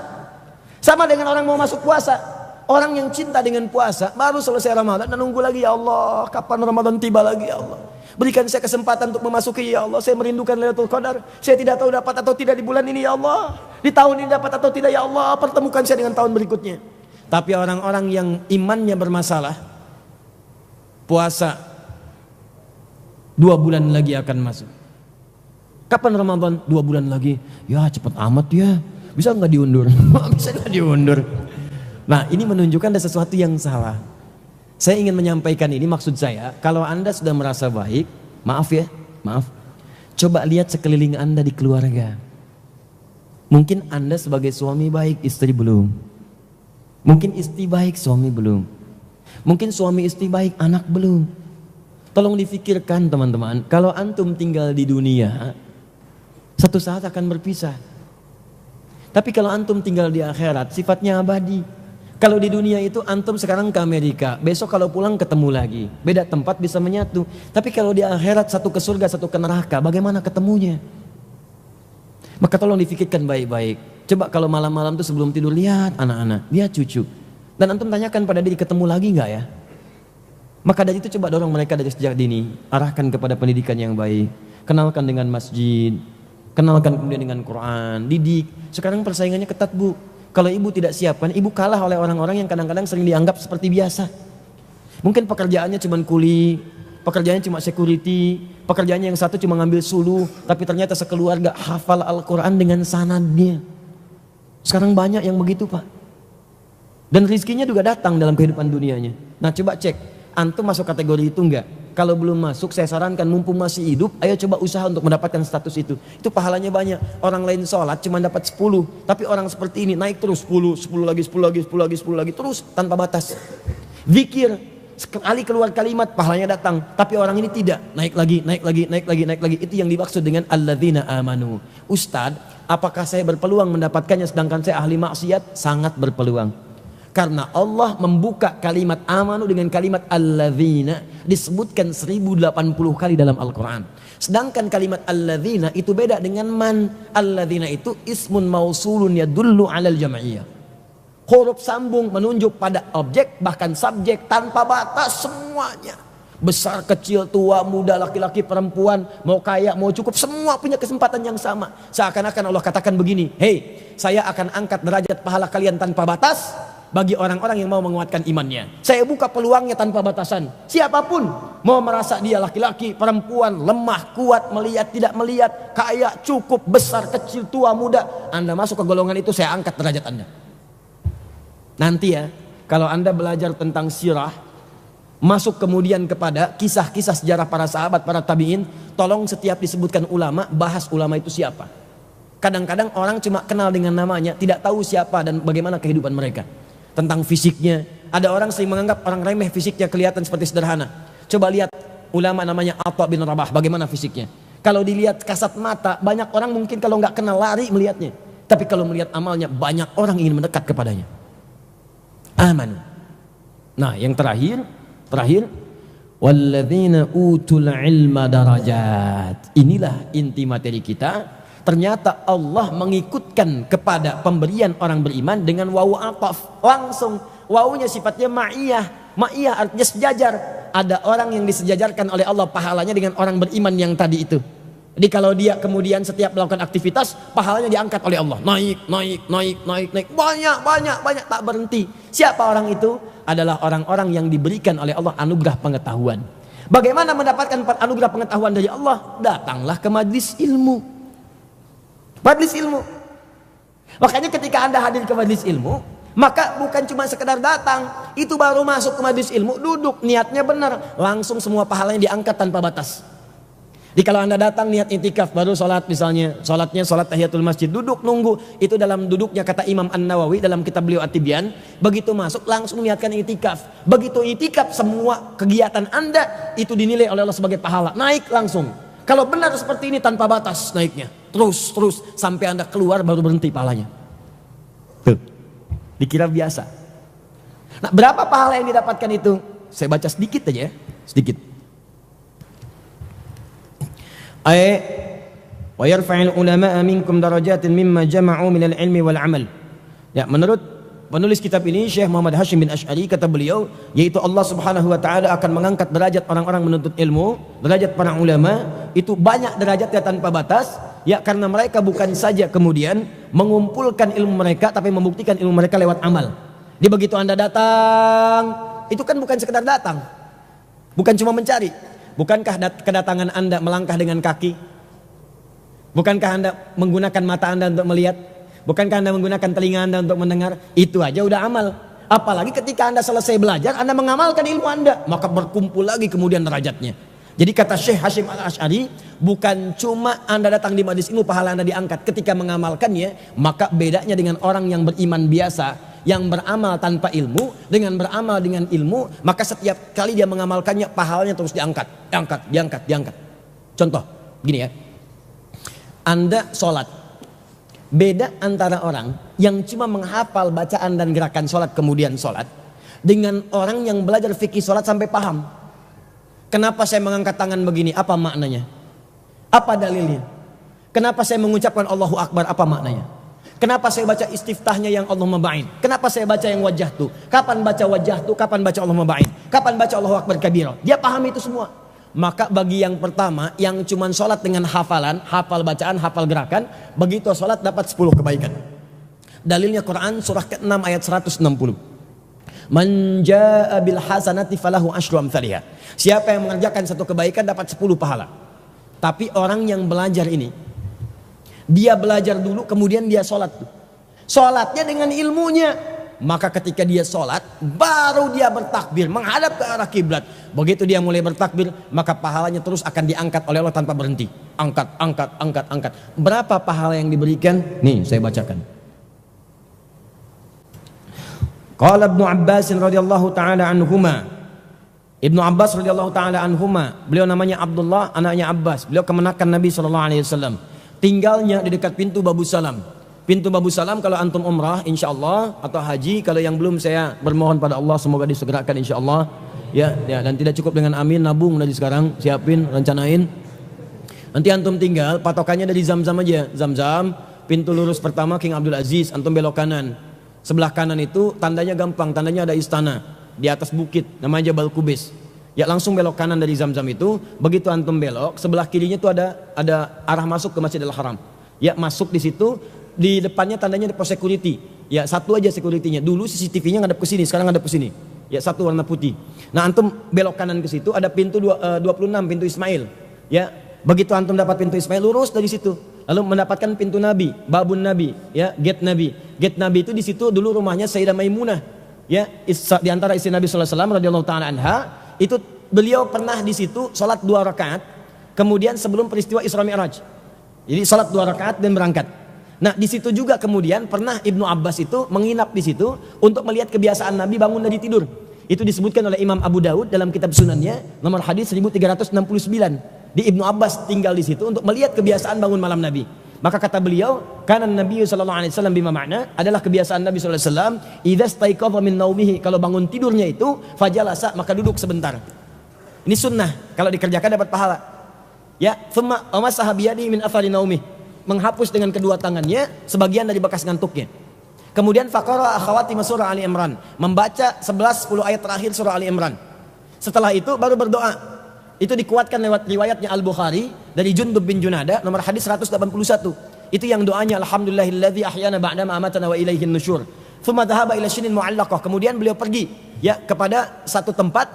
Sama dengan orang mau masuk puasa. Orang yang cinta dengan puasa, baru selesai Ramadan dan nunggu lagi, ya Allah, kapan Ramadan tiba lagi, ya Allah. Berikan saya kesempatan untuk memasuki, ya Allah. Saya merindukan Lailatul Qadar. Saya tidak tahu dapat atau tidak di bulan ini, ya Allah. Di tahun ini dapat atau tidak, ya Allah. Pertemukan saya dengan tahun berikutnya. Tapi orang-orang yang imannya bermasalah, puasa 2 bulan lagi akan masuk. Kapan Ramadan? 2 bulan lagi. Ya cepat amat ya. Bisa nggak diundur? Bisa nggak diundur? Nah, ini menunjukkan ada sesuatu yang salah. Saya ingin menyampaikan ini, maksud saya, kalau Anda sudah merasa baik, maaf, coba lihat sekeliling Anda di keluarga. Mungkin Anda sebagai suami baik, istri belum. Mungkin istri baik, suami belum. Mungkin suami istri baik, anak belum. Tolong difikirkan teman-teman, kalau antum tinggal di dunia, satu saat akan berpisah. Tapi kalau antum tinggal di akhirat, sifatnya abadi. Kalau di dunia itu antum sekarang ke Amerika, besok kalau pulang ketemu lagi. Beda tempat bisa menyatu. Tapi kalau di akhirat satu ke surga, satu ke neraka, bagaimana ketemunya? Maka tolong difikirkan baik-baik. Coba kalau malam-malam tuh sebelum tidur, lihat anak-anak, lihat cucu. Dan antum tanyakan pada diri, ketemu lagi nggak ya? Maka dari itu coba dorong mereka dari sejak dini. Arahkan kepada pendidikan yang baik. Kenalkan dengan masjid. Kenalkan kemudian dengan Quran. Didik. Sekarang persaingannya ketat, Bu. Kalau ibu tidak siapkan, ibu kalah oleh orang-orang yang kadang-kadang sering dianggap seperti biasa. Mungkin pekerjaannya cuma kuli, pekerjaannya cuma security, pekerjaannya yang satu cuma ngambil suluh, tapi ternyata sekeluarga hafal Al-Quran dengan sanadnya. Sekarang banyak yang begitu, Pak. Dan rizkinya juga datang dalam kehidupan dunianya. Nah, coba cek, antum masuk kategori itu enggak? Kalau belum masuk, saya sarankan mumpung masih hidup, ayo coba usaha untuk mendapatkan status itu. Itu pahalanya banyak. Orang lain sholat cuma dapat 10, tapi orang seperti ini naik terus 10, 10 lagi, 10 lagi, 10 lagi, 10 lagi, terus tanpa batas. Zikir, sekali keluar kalimat pahalanya datang, tapi orang ini tidak, naik lagi, naik lagi, naik lagi, naik lagi. Itu yang dimaksud dengan alladzina amanu. Ustadz, apakah saya berpeluang mendapatkannya sedangkan saya ahli maksiat? Sangat berpeluang. Karena Allah membuka kalimat amanu dengan kalimat alladzina disebutkan 1080 kali dalam Al-Quran. Sedangkan kalimat alladzina itu beda dengan man. Alladzina itu ismun mausulun yadullu alal jam'iyah. Huruf sambung menunjuk pada objek bahkan subjek tanpa batas semuanya. Besar, kecil, tua, muda, laki-laki, perempuan, mau kaya, mau cukup, semua punya kesempatan yang sama. Seakan-akan Allah katakan begini, hei, saya akan angkat derajat pahala kalian tanpa batas bagi orang-orang yang mau menguatkan imannya. Saya buka peluangnya tanpa batasan. Siapapun mau merasa dia laki-laki, perempuan, lemah, kuat, melihat, tidak melihat, kaya, cukup, besar, kecil, tua, muda, Anda masuk ke golongan itu, saya angkat derajat Anda. Nanti ya, kalau Anda belajar tentang sirah, masuk kemudian kepada kisah-kisah sejarah para sahabat, para tabi'in, tolong setiap disebutkan ulama, bahas ulama itu siapa. Kadang-kadang orang cuma kenal dengan namanya, tidak tahu siapa dan bagaimana kehidupan mereka. Tentang fisiknya, ada orang sering menganggap orang remeh fisiknya kelihatan seperti sederhana. Coba lihat ulama namanya Atha bin Rabah, bagaimana fisiknya. Kalau dilihat kasat mata, banyak orang mungkin kalau nggak kenal lari melihatnya. Tapi kalau melihat amalnya, banyak orang ingin mendekat kepadanya. Aman. Nah, yang terakhir, walladzina utul ilma darajat. Inilah inti materi kita. Ternyata Allah mengikutkan kepada pemberian orang beriman dengan wawu ataf. Langsung wawunya sifatnya ma'iyah. Ma'iyah artinya sejajar. Ada orang yang disejajarkan oleh Allah pahalanya dengan orang beriman yang tadi itu. Jadi kalau dia kemudian setiap melakukan aktivitas, pahalanya diangkat oleh Allah. Naik, naik, naik, naik, naik. Banyak, banyak, banyak, tak berhenti. Siapa orang itu? Adalah orang-orang yang diberikan oleh Allah anugerah pengetahuan. Bagaimana mendapatkan anugerah pengetahuan dari Allah? Datanglah ke majlis ilmu. Majlis ilmu. Makanya ketika Anda hadir ke majlis ilmu, maka bukan cuma sekedar datang, itu baru masuk ke majlis ilmu, duduk, niatnya benar, langsung semua pahalanya diangkat tanpa batas. Jadi kalau Anda datang niat itikaf, baru sholat misalnya, sholatnya sholat tahiyatul masjid, duduk nunggu, itu dalam duduknya kata Imam An-Nawawi dalam kitab beliau At-Tibyan, begitu masuk langsung niatkan itikaf. Begitu itikaf, semua kegiatan Anda itu dinilai oleh Allah sebagai pahala, naik langsung. Kalau benar seperti ini tanpa batas naiknya, terus sampai Anda keluar baru berhenti pahalanya. Tuh, dikira biasa. Nah, berapa pahala yang didapatkan itu? Saya baca sedikit aja ya, sedikit. Wa yarfa'il ulama'a minkum darajatin mimma jama'u minal ilmi wal amal. Ya, menurut penulis kitab ini Syekh Muhammad Hashim bin Asy'ari, kata beliau, yaitu Allah Subhanahu wa taala akan mengangkat derajat orang-orang menuntut ilmu, derajat para ulama, itu banyak derajatnya tanpa batas, ya, karena mereka bukan saja kemudian mengumpulkan ilmu mereka, tapi membuktikan ilmu mereka lewat amal. Jadi begitu Anda datang, itu kan bukan sekedar datang. Bukan cuma mencari. Bukankah kedatangan Anda melangkah dengan kaki? Bukankah Anda menggunakan mata Anda untuk melihat? Bukankah Anda menggunakan telinga Anda untuk mendengar? Itu aja udah amal. Apalagi ketika Anda selesai belajar, Anda mengamalkan ilmu Anda, maka berkumpul lagi kemudian derajatnya. Jadi kata Syekh Hashim Al-Asy'ari, bukan cuma Anda datang di majlis ilmu pahala Anda diangkat, ketika mengamalkannya, maka bedanya dengan orang yang beriman biasa, yang beramal tanpa ilmu, dengan beramal dengan ilmu, maka setiap kali dia mengamalkannya, pahalanya terus diangkat, diangkat. Contoh, gini ya, Anda sholat, beda antara orang yang cuma menghafal bacaan dan gerakan sholat kemudian sholat, dengan orang yang belajar fikih sholat sampai paham. Kenapa saya mengangkat tangan begini? Apa maknanya? Apa dalilnya? Kenapa saya mengucapkan Allahu Akbar? Apa maknanya? Kenapa saya baca istiftahnya yang Allahumma ba'in? Kenapa saya baca yang wajah tu? Kapan baca wajah tu? Kapan baca Allahumma ba'in? Kapan baca Allahu Akbar kabira? Dia paham itu semua. Maka bagi yang pertama, yang cuman sholat dengan hafalan, hafal bacaan, hafal gerakan, begitu sholat dapat 10 kebaikan. Dalilnya Quran surah ke-6 ayat 160. Man jaa bil hasanati falahu asyru amsalihha. Siapa yang mengerjakan satu kebaikan dapat 10 pahala. Tapi orang yang belajar ini, dia belajar dulu kemudian dia sholat. Sholatnya dengan ilmunya. maka ketika dia sholat, baru dia bertakbir menghadap ke arah kiblat. Begitu dia mulai bertakbir, maka pahalanya terus akan diangkat oleh Allah tanpa berhenti. Angkat, angkat, angkat, angkat. Berapa pahala yang diberikan? Nih, saya bacakan. Qala Ibnu Abbas radhiyallahu taala anhuma. Ibnu Abbas radhiyallahu taala anhuma, beliau namanya Abdullah, anaknya Abbas. Beliau kemenakan Nabi sallallahu alaihi wasallam. Tinggalnya di dekat pintu Babu Salam. Pintu Babu Salam kalau antum umrah insyaallah atau haji, kalau yang belum saya bermohon pada Allah semoga disegerakan insyaallah. Ya, dan tidak cukup dengan amin, nabung dari sekarang, siapin, rencanain. Nanti antum tinggal patokannya dari Zam-Zam aja. Zam-Zam, pintu lurus pertama King Abdul Aziz, antum belok kanan. Sebelah kanan itu tandanya gampang, tandanya ada istana di atas bukit namanya Jabal Kubis. Ya langsung belok kanan dari Zam-Zam itu, begitu antum belok, sebelah kirinya itu ada arah masuk ke Masjidil Haram. Ya masuk di situ, di depannya tandanya ada pos security. Ya satu aja security-nya. Dulu CCTV-nya ngadep ke sini, sekarang ngadep ke sini. Ya satu warna putih. Nah antum belok kanan ke situ ada pintu 26, pintu Ismail. Ya begitu antum dapat pintu Ismail, lurus dari situ. Lalu mendapatkan pintu Nabi, babun Nabi, ya gate Nabi. Gate Nabi itu di situ dulu rumahnya Sayyidah Maimunah, ya di antara istri Nabi sallallahu alaihi wasallam radhiyallahu taala anha. Itu beliau pernah di situ salat 2 rakaat, kemudian sebelum peristiwa Isra Mi'raj. Jadi salat 2 rakaat dan berangkat. Nah di situ juga kemudian pernah Ibnu Abbas itu menginap di situ untuk melihat kebiasaan Nabi bangun dari tidur. Itu disebutkan oleh Imam Abu Daud dalam kitab Sunannya, nomor hadis 1369. Di Ibnu Abbas tinggal di situ untuk melihat kebiasaan bangun malam Nabi. Maka kata beliau, karena Nabi sallallahu alaihi wasallam bima makna adalah kebiasaan Nabi sallallahu alaihi wasallam, idza staiqadha min naumihi, kalau bangun tidurnya itu fajalasa, maka duduk sebentar. Ini sunnah, kalau dikerjakan dapat pahala. Ya, thumma amasaha biyadihi min athari naumih, menghapus dengan kedua tangannya sebagian dari bekas ngantuknya. Kemudian faqara akhawati surah Ali Imran, membaca 11-10 ayat terakhir surah Ali Imran. Setelah itu baru berdoa. Itu dikuatkan lewat riwayatnya Al-Bukhari dari Jundub bin Junada nomor hadis 181. Itu yang doanya alhamdulillahilladzi ahyana ba'da ma amatana wa ilaihin nusyur. Tsumma dhahaba ila shinin mu'allaqah. Kemudian beliau pergi ya kepada satu tempat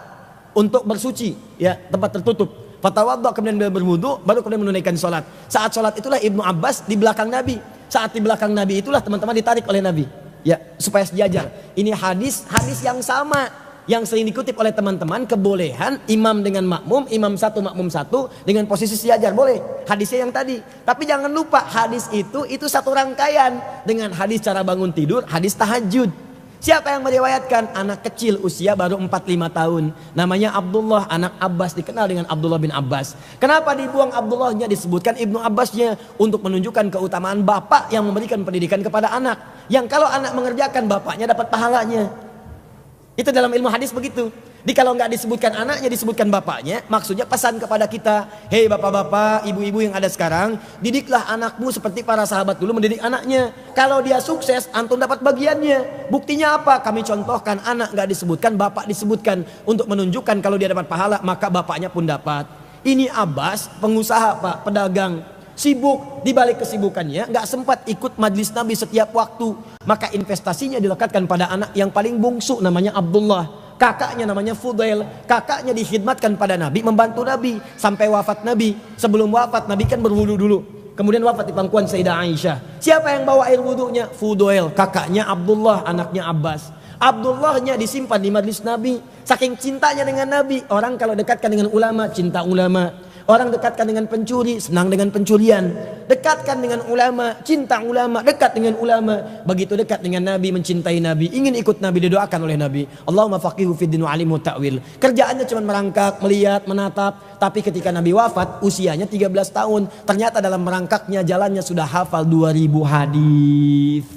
untuk bersuci, ya, tempat tertutup. Fatawadda, kemudian beliau berwudu, baru kemudian menunaikan salat. Saat salat itulah Ibnu Abbas di belakang Nabi. Saat di belakang Nabi itulah teman-teman ditarik oleh Nabi, ya, supaya sejajar. Ini hadis yang sama yang sering dikutip oleh teman-teman, kebolehan imam dengan makmum, imam satu makmum satu dengan posisi sejajar, boleh. Hadisnya yang tadi. Tapi jangan lupa hadis itu satu rangkaian dengan hadis cara bangun tidur, hadis tahajud. Siapa yang meriwayatkan? Anak kecil usia baru 4-5 tahun. Namanya Abdullah, anak Abbas, dikenal dengan Abdullah bin Abbas. Kenapa dibuang Abdullahnya, disebutkan Ibnu Abbasnya, untuk menunjukkan keutamaan bapak yang memberikan pendidikan kepada anak. Yang kalau anak mengerjakan, bapaknya dapat pahalanya. Itu dalam ilmu hadis begitu. Kalau nggak disebutkan anaknya, disebutkan bapaknya, maksudnya pesan kepada kita, hei bapak-bapak, ibu-ibu yang ada sekarang, didiklah anakmu seperti para sahabat dulu mendidik anaknya. Kalau dia sukses, antum dapat bagiannya. Buktinya apa? Kami contohkan, anak nggak disebutkan, bapak disebutkan, untuk menunjukkan kalau dia dapat pahala, maka bapaknya pun dapat. Ini Abbas, pengusaha pak, pedagang, sibuk, di balik kesibukannya nggak sempat ikut majlis Nabi setiap waktu. Maka investasinya dilekatkan pada anak yang paling bungsu namanya Abdullah. Kakaknya namanya Fudail. Kakaknya dikhidmatkan pada Nabi, membantu Nabi sampai wafat Nabi. Sebelum wafat Nabi kan berwudu dulu. Kemudian wafat di pangkuan Sayyidah Aisyah. Siapa yang bawa air wudunya? Fudail. Kakaknya Abdullah, anaknya Abbas. Abdullahnya disimpan di majlis Nabi. Saking cintanya dengan Nabi. Orang kalau dekatkan dengan ulama, cinta ulama. Orang dekatkan dengan pencuri, senang dengan pencurian. Dekatkan dengan ulama, cinta ulama, dekat dengan ulama. Begitu dekat dengan Nabi, mencintai Nabi, ingin ikut Nabi, didoakan oleh Nabi. Allahumma faqihu fid din wa alimu ta'wil. Kerjaannya cuma merangkak, melihat, menatap. Tapi ketika Nabi wafat, usianya 13 tahun. Ternyata dalam merangkaknya, jalannya sudah hafal 2000 hadis.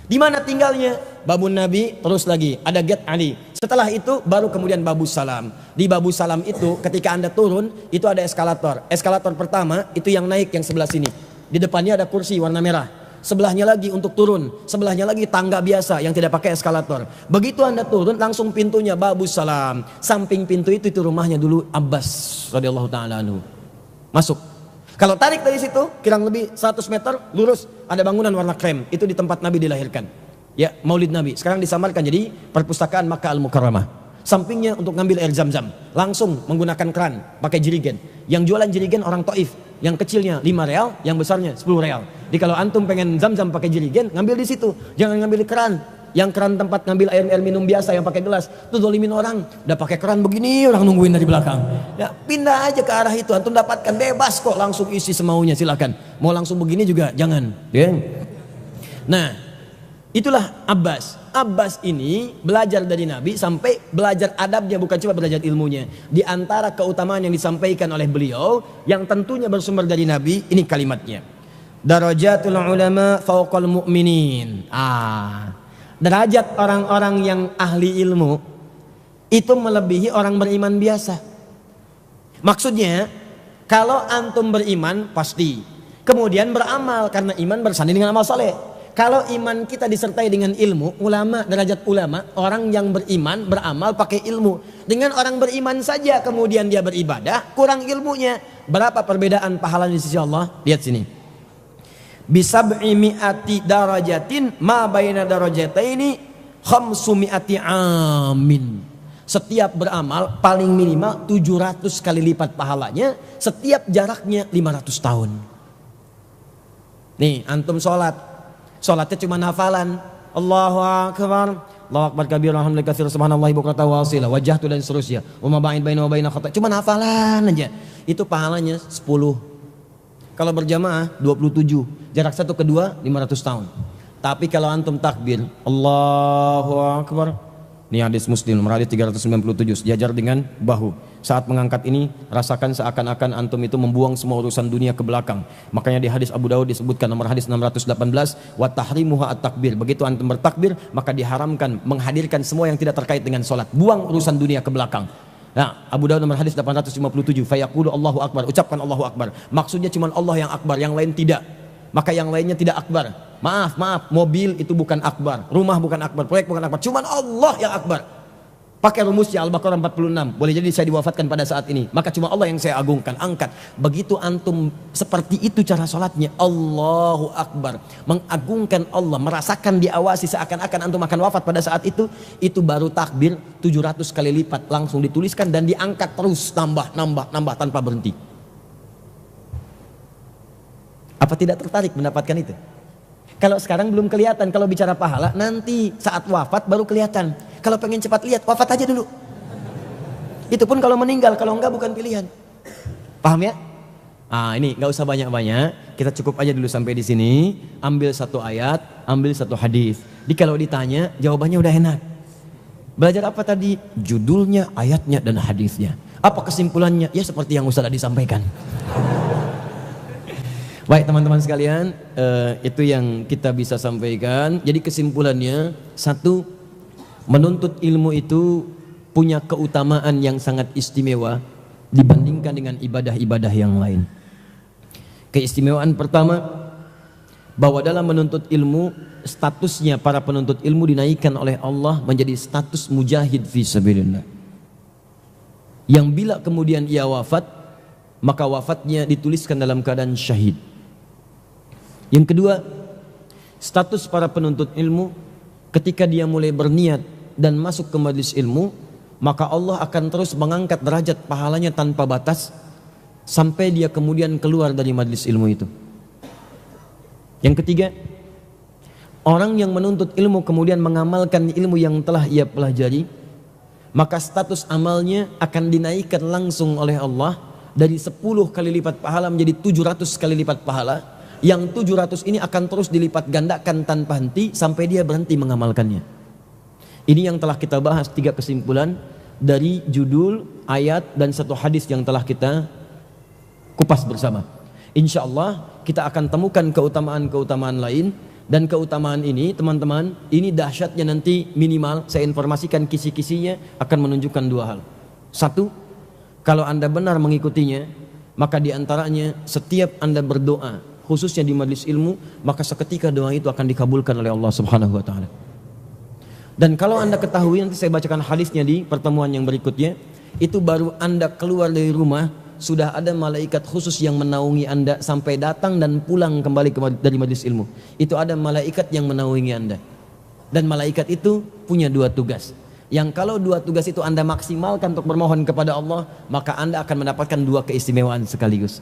Di mana tinggalnya? Babun Nabi, terus lagi ada Gate Ali. Setelah itu baru kemudian Babu Salam. Di Babu Salam itu ketika Anda turun itu ada eskalator. Eskalator pertama itu yang naik yang sebelah sini. Di depannya ada kursi warna merah. Sebelahnya lagi untuk turun. Sebelahnya lagi tangga biasa yang tidak pakai eskalator. Begitu Anda turun langsung pintunya Babu Salam. Samping pintu itu rumahnya dulu Abbas radhiyallahu taala anhu. Masuk. Kalau tarik dari situ, kurang lebih 100 meter, lurus, ada bangunan warna krem. Itu di tempat Nabi dilahirkan. Ya, Maulid Nabi. Sekarang disamarkan jadi perpustakaan Makkah Al-Mukarramah. Sampingnya untuk ngambil air Zam-Zam. Langsung menggunakan kran, pakai jerigen. Yang jualan jerigen orang Taif. Yang kecilnya 5 real, yang besarnya 10 real. Jadi kalau antum pengen Zam-Zam pakai jerigen, ngambil di situ. Jangan ngambil di keran. yang keran tempat ngambil air minum biasa yang pakai gelas, tuh zalimin orang, udah pakai keran begini orang nungguin dari belakang. Ya, pindah aja ke arah itu, antum dapatkan bebas kok, langsung isi semaunya silakan. Mau langsung begini juga jangan, ya. Nah, itulah Abbas. Abbas ini belajar dari Nabi sampai belajar adabnya, bukan cuma belajar ilmunya. Di antara keutamaan yang disampaikan oleh beliau yang tentunya bersumber dari Nabi, ini kalimatnya. Darajatul ulama fauqal mu'minin. Derajat orang-orang yang ahli ilmu itu melebihi orang beriman biasa. Maksudnya, kalau antum beriman pasti, kemudian beramal karena iman bersanding dengan amal soleh. Kalau iman kita disertai dengan ilmu, ulama, derajat ulama, orang yang beriman, beramal pakai ilmu. Dengan orang beriman saja kemudian dia beribadah, kurang ilmunya. Berapa perbedaan pahala di sisi Allah? Lihat sini. Bisab'i mi'ati darajatin ma baina darajataini khamsumi'ati amin. Setiap beramal paling minimal 700 kali lipat pahalanya, setiap jaraknya 500 tahun. Nih, antum sholat. Sholatnya cuma hafalan, Allahu Akbar, Allahu Akbar kabir, alhamdulillah katsir, subhanallahi bukratan wa asila, wajhatu dan seterusnya. Wa ma ba'in baina wa baina khata. Cuma hafalan aja. Itu pahalanya 10. Kalau berjamaah 27. Jarak satu ke dua 500 tahun. Tapi kalau antum takbir, Allahu Akbar. Ini hadis Muslim, nomor hadis 397, sejajar dengan bahu. Saat mengangkat ini, rasakan seakan-akan antum itu membuang semua urusan dunia ke belakang. Makanya di hadis Abu Dawud disebutkan nomor hadis 618, wa tahrimuha at-takbir. Begitu antum bertakbir, maka diharamkan menghadirkan semua yang tidak terkait dengan sholat. Buang urusan dunia ke belakang. Nah, Abu Dawud nomor hadis 857, fayaqulu Allahu Akbar, ucapkan Allahu Akbar. Maksudnya cuma Allah yang akbar, yang lain tidak. Maka yang lainnya tidak akbar. Maaf, mobil itu bukan akbar, rumah bukan akbar, proyek bukan akbar, cuman Allah yang akbar. Pakai rumusnya Al-Baqarah 46. Boleh jadi saya diwafatkan pada saat ini, maka cuma Allah yang saya agungkan, angkat. Begitu antum seperti itu cara sholatnya, Allahu Akbar, mengagungkan Allah, merasakan diawasi seakan-akan antum akan wafat pada saat itu baru takbir 700 kali lipat, langsung dituliskan dan diangkat terus, nambah tanpa berhenti. Apa tidak tertarik mendapatkan itu? Kalau sekarang belum kelihatan, kalau bicara pahala nanti saat wafat baru kelihatan. Kalau pengen cepat lihat, wafat aja dulu. Itu pun kalau meninggal, kalau enggak bukan pilihan. Paham ya? Ini nggak usah banyak-banyak, kita cukup aja dulu sampai di sini. Ambil satu ayat, ambil satu hadis. Jadi kalau ditanya, jawabannya udah enak. Belajar apa tadi? Judulnya, ayatnya, dan hadisnya. Apa kesimpulannya? Ya seperti yang Ustaz tadi sampaikan. Baik teman-teman sekalian, itu yang kita bisa sampaikan. Jadi kesimpulannya, satu, menuntut ilmu itu punya keutamaan yang sangat istimewa dibandingkan dengan ibadah-ibadah yang lain. Keistimewaan pertama, bahwa dalam menuntut ilmu, statusnya para penuntut ilmu dinaikkan oleh Allah menjadi status mujahid fi sabilillah. Yang bila kemudian ia wafat, maka wafatnya dituliskan dalam keadaan syahid. Yang kedua, status para penuntut ilmu ketika dia mulai berniat dan masuk ke majelis ilmu, maka Allah akan terus mengangkat derajat pahalanya tanpa batas sampai dia kemudian keluar dari majelis ilmu itu. Yang ketiga, orang yang menuntut ilmu kemudian mengamalkan ilmu yang telah ia pelajari, maka status amalnya akan dinaikkan langsung oleh Allah dari 10 kali lipat pahala menjadi 700 kali lipat pahala. Yang 700 ini akan terus dilipat gandakan tanpa henti sampai dia berhenti mengamalkannya. Ini yang telah kita bahas 3 kesimpulan dari judul, ayat, dan satu hadis yang telah kita kupas bersama. Insya Allah kita akan temukan keutamaan-keutamaan lain. Dan keutamaan ini teman-teman, ini dahsyatnya nanti minimal saya informasikan kisi-kisinya akan menunjukkan 2 hal. Satu, kalau Anda benar mengikutinya, maka diantaranya setiap Anda berdoa khususnya di majelis ilmu, maka seketika doa itu akan dikabulkan oleh Allah Subhanahu wa taala. Dan kalau Anda ketahui, nanti saya bacakan hadisnya di pertemuan yang berikutnya, itu baru Anda keluar dari rumah sudah ada malaikat khusus yang menaungi Anda sampai datang dan pulang kembali dari majelis ilmu. Itu ada malaikat yang menaungi Anda. Dan malaikat itu punya 2 tugas. Yang kalau 2 tugas itu Anda maksimalkan untuk bermohon kepada Allah, maka Anda akan mendapatkan 2 keistimewaan sekaligus.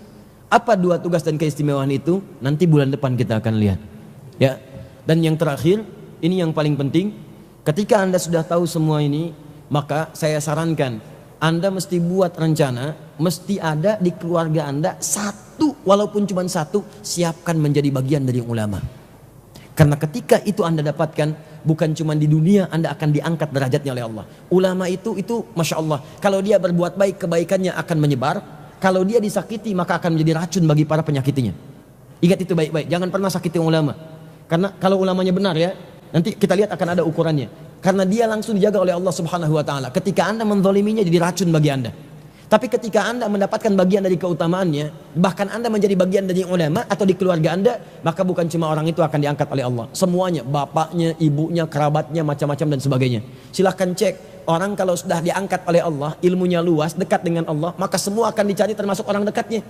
Apa 2 tugas dan keistimewaan itu? Nanti bulan depan kita akan lihat. Ya. Dan yang terakhir, ini yang paling penting. Ketika Anda sudah tahu semua ini, maka saya sarankan Anda mesti buat rencana, mesti ada di keluarga Anda satu, walaupun cuma satu, siapkan menjadi bagian dari ulama. Karena ketika itu Anda dapatkan, bukan cuma di dunia, Anda akan diangkat derajatnya oleh Allah. Ulama itu Masya Allah, kalau dia berbuat baik, kebaikannya akan menyebar. Kalau dia disakiti, maka akan menjadi racun bagi para penyakitinya. Ingat itu baik-baik, jangan pernah sakiti ulama. Karena kalau ulamanya benar ya, nanti kita lihat akan ada ukurannya. Karena dia langsung dijaga oleh Allah Subhanahu wa taala. Ketika Anda menzaliminya, jadi racun bagi Anda. Tapi ketika Anda mendapatkan bagian dari keutamaannya, bahkan Anda menjadi bagian dari ulama atau di keluarga Anda, maka bukan cuma orang itu akan diangkat oleh Allah. Semuanya, bapaknya, ibunya, kerabatnya, macam-macam dan sebagainya. Silahkan cek, orang kalau sudah diangkat oleh Allah, ilmunya luas, dekat dengan Allah, maka semua akan dicari termasuk orang dekatnya.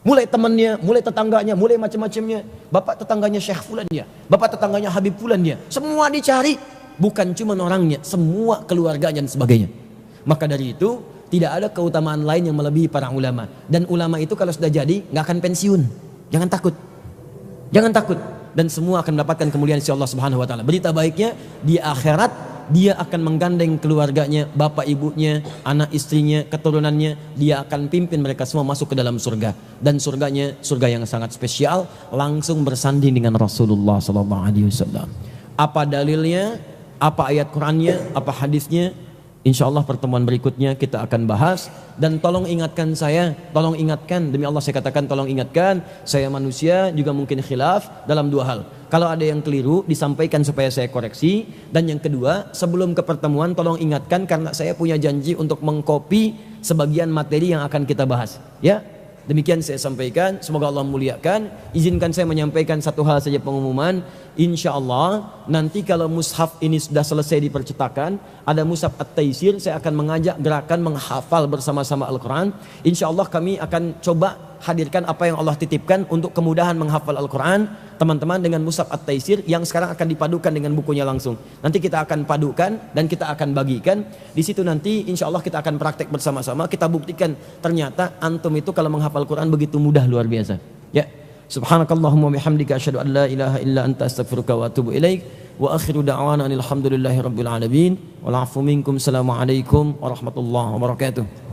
Mulai temannya, mulai tetangganya, mulai macam-macamnya. Bapak tetangganya Syekh Fulan dia, bapak tetangganya Habib Fulan dia. Semua dicari, bukan cuma orangnya, semua keluarganya dan sebagainya. Maka dari itu, tidak ada keutamaan lain yang melebihi para ulama. Dan ulama itu kalau sudah jadi, nggak akan pensiun. Jangan takut. Jangan takut. Dan semua akan mendapatkan kemuliaan si Allah Subhanahu wa taala. Berita baiknya, di akhirat dia akan menggandeng keluarganya, bapak ibunya, anak istrinya, keturunannya. Dia akan pimpin mereka semua masuk ke dalam surga. Dan surganya surga yang sangat spesial, langsung bersanding dengan Rasulullah SAW. Apa dalilnya? Apa ayat Qurannya? Apa hadisnya? Insya Allah pertemuan berikutnya kita akan bahas. Dan tolong ingatkan saya, tolong ingatkan, demi Allah saya katakan tolong ingatkan, saya manusia juga mungkin khilaf dalam dua hal. Kalau ada yang keliru disampaikan supaya saya koreksi. Dan yang kedua, sebelum ke pertemuan tolong ingatkan, karena saya punya janji untuk mengcopy sebagian materi yang akan kita bahas. Ya, demikian saya sampaikan, semoga Allah muliakan. Izinkan saya menyampaikan satu hal saja pengumuman. Insya Allah nanti kalau mushaf ini sudah selesai dipercetakan, ada mushaf At-Taisir, saya akan mengajak gerakan menghafal bersama-sama Al-Quran. Insya Allah kami akan coba hadirkan apa yang Allah titipkan untuk kemudahan menghafal Al-Quran teman-teman dengan mushaf At-Taisir yang sekarang akan dipadukan dengan bukunya langsung. Nanti kita akan padukan dan kita akan bagikan. Di situ nanti insya Allah kita akan praktek bersama-sama. Kita buktikan ternyata antum itu kalau menghafal Quran begitu mudah, luar biasa. Ya. Subhanakallahumma bihamdika asyhadu an la ilaha illa anta astaghfiruka wa atubu ilaik. Wa akhiru da'wana alhamdulillahi rabbil alamin. Wal 'afwu minkum. Assalamualaikum warahmatullahi wabarakatuh.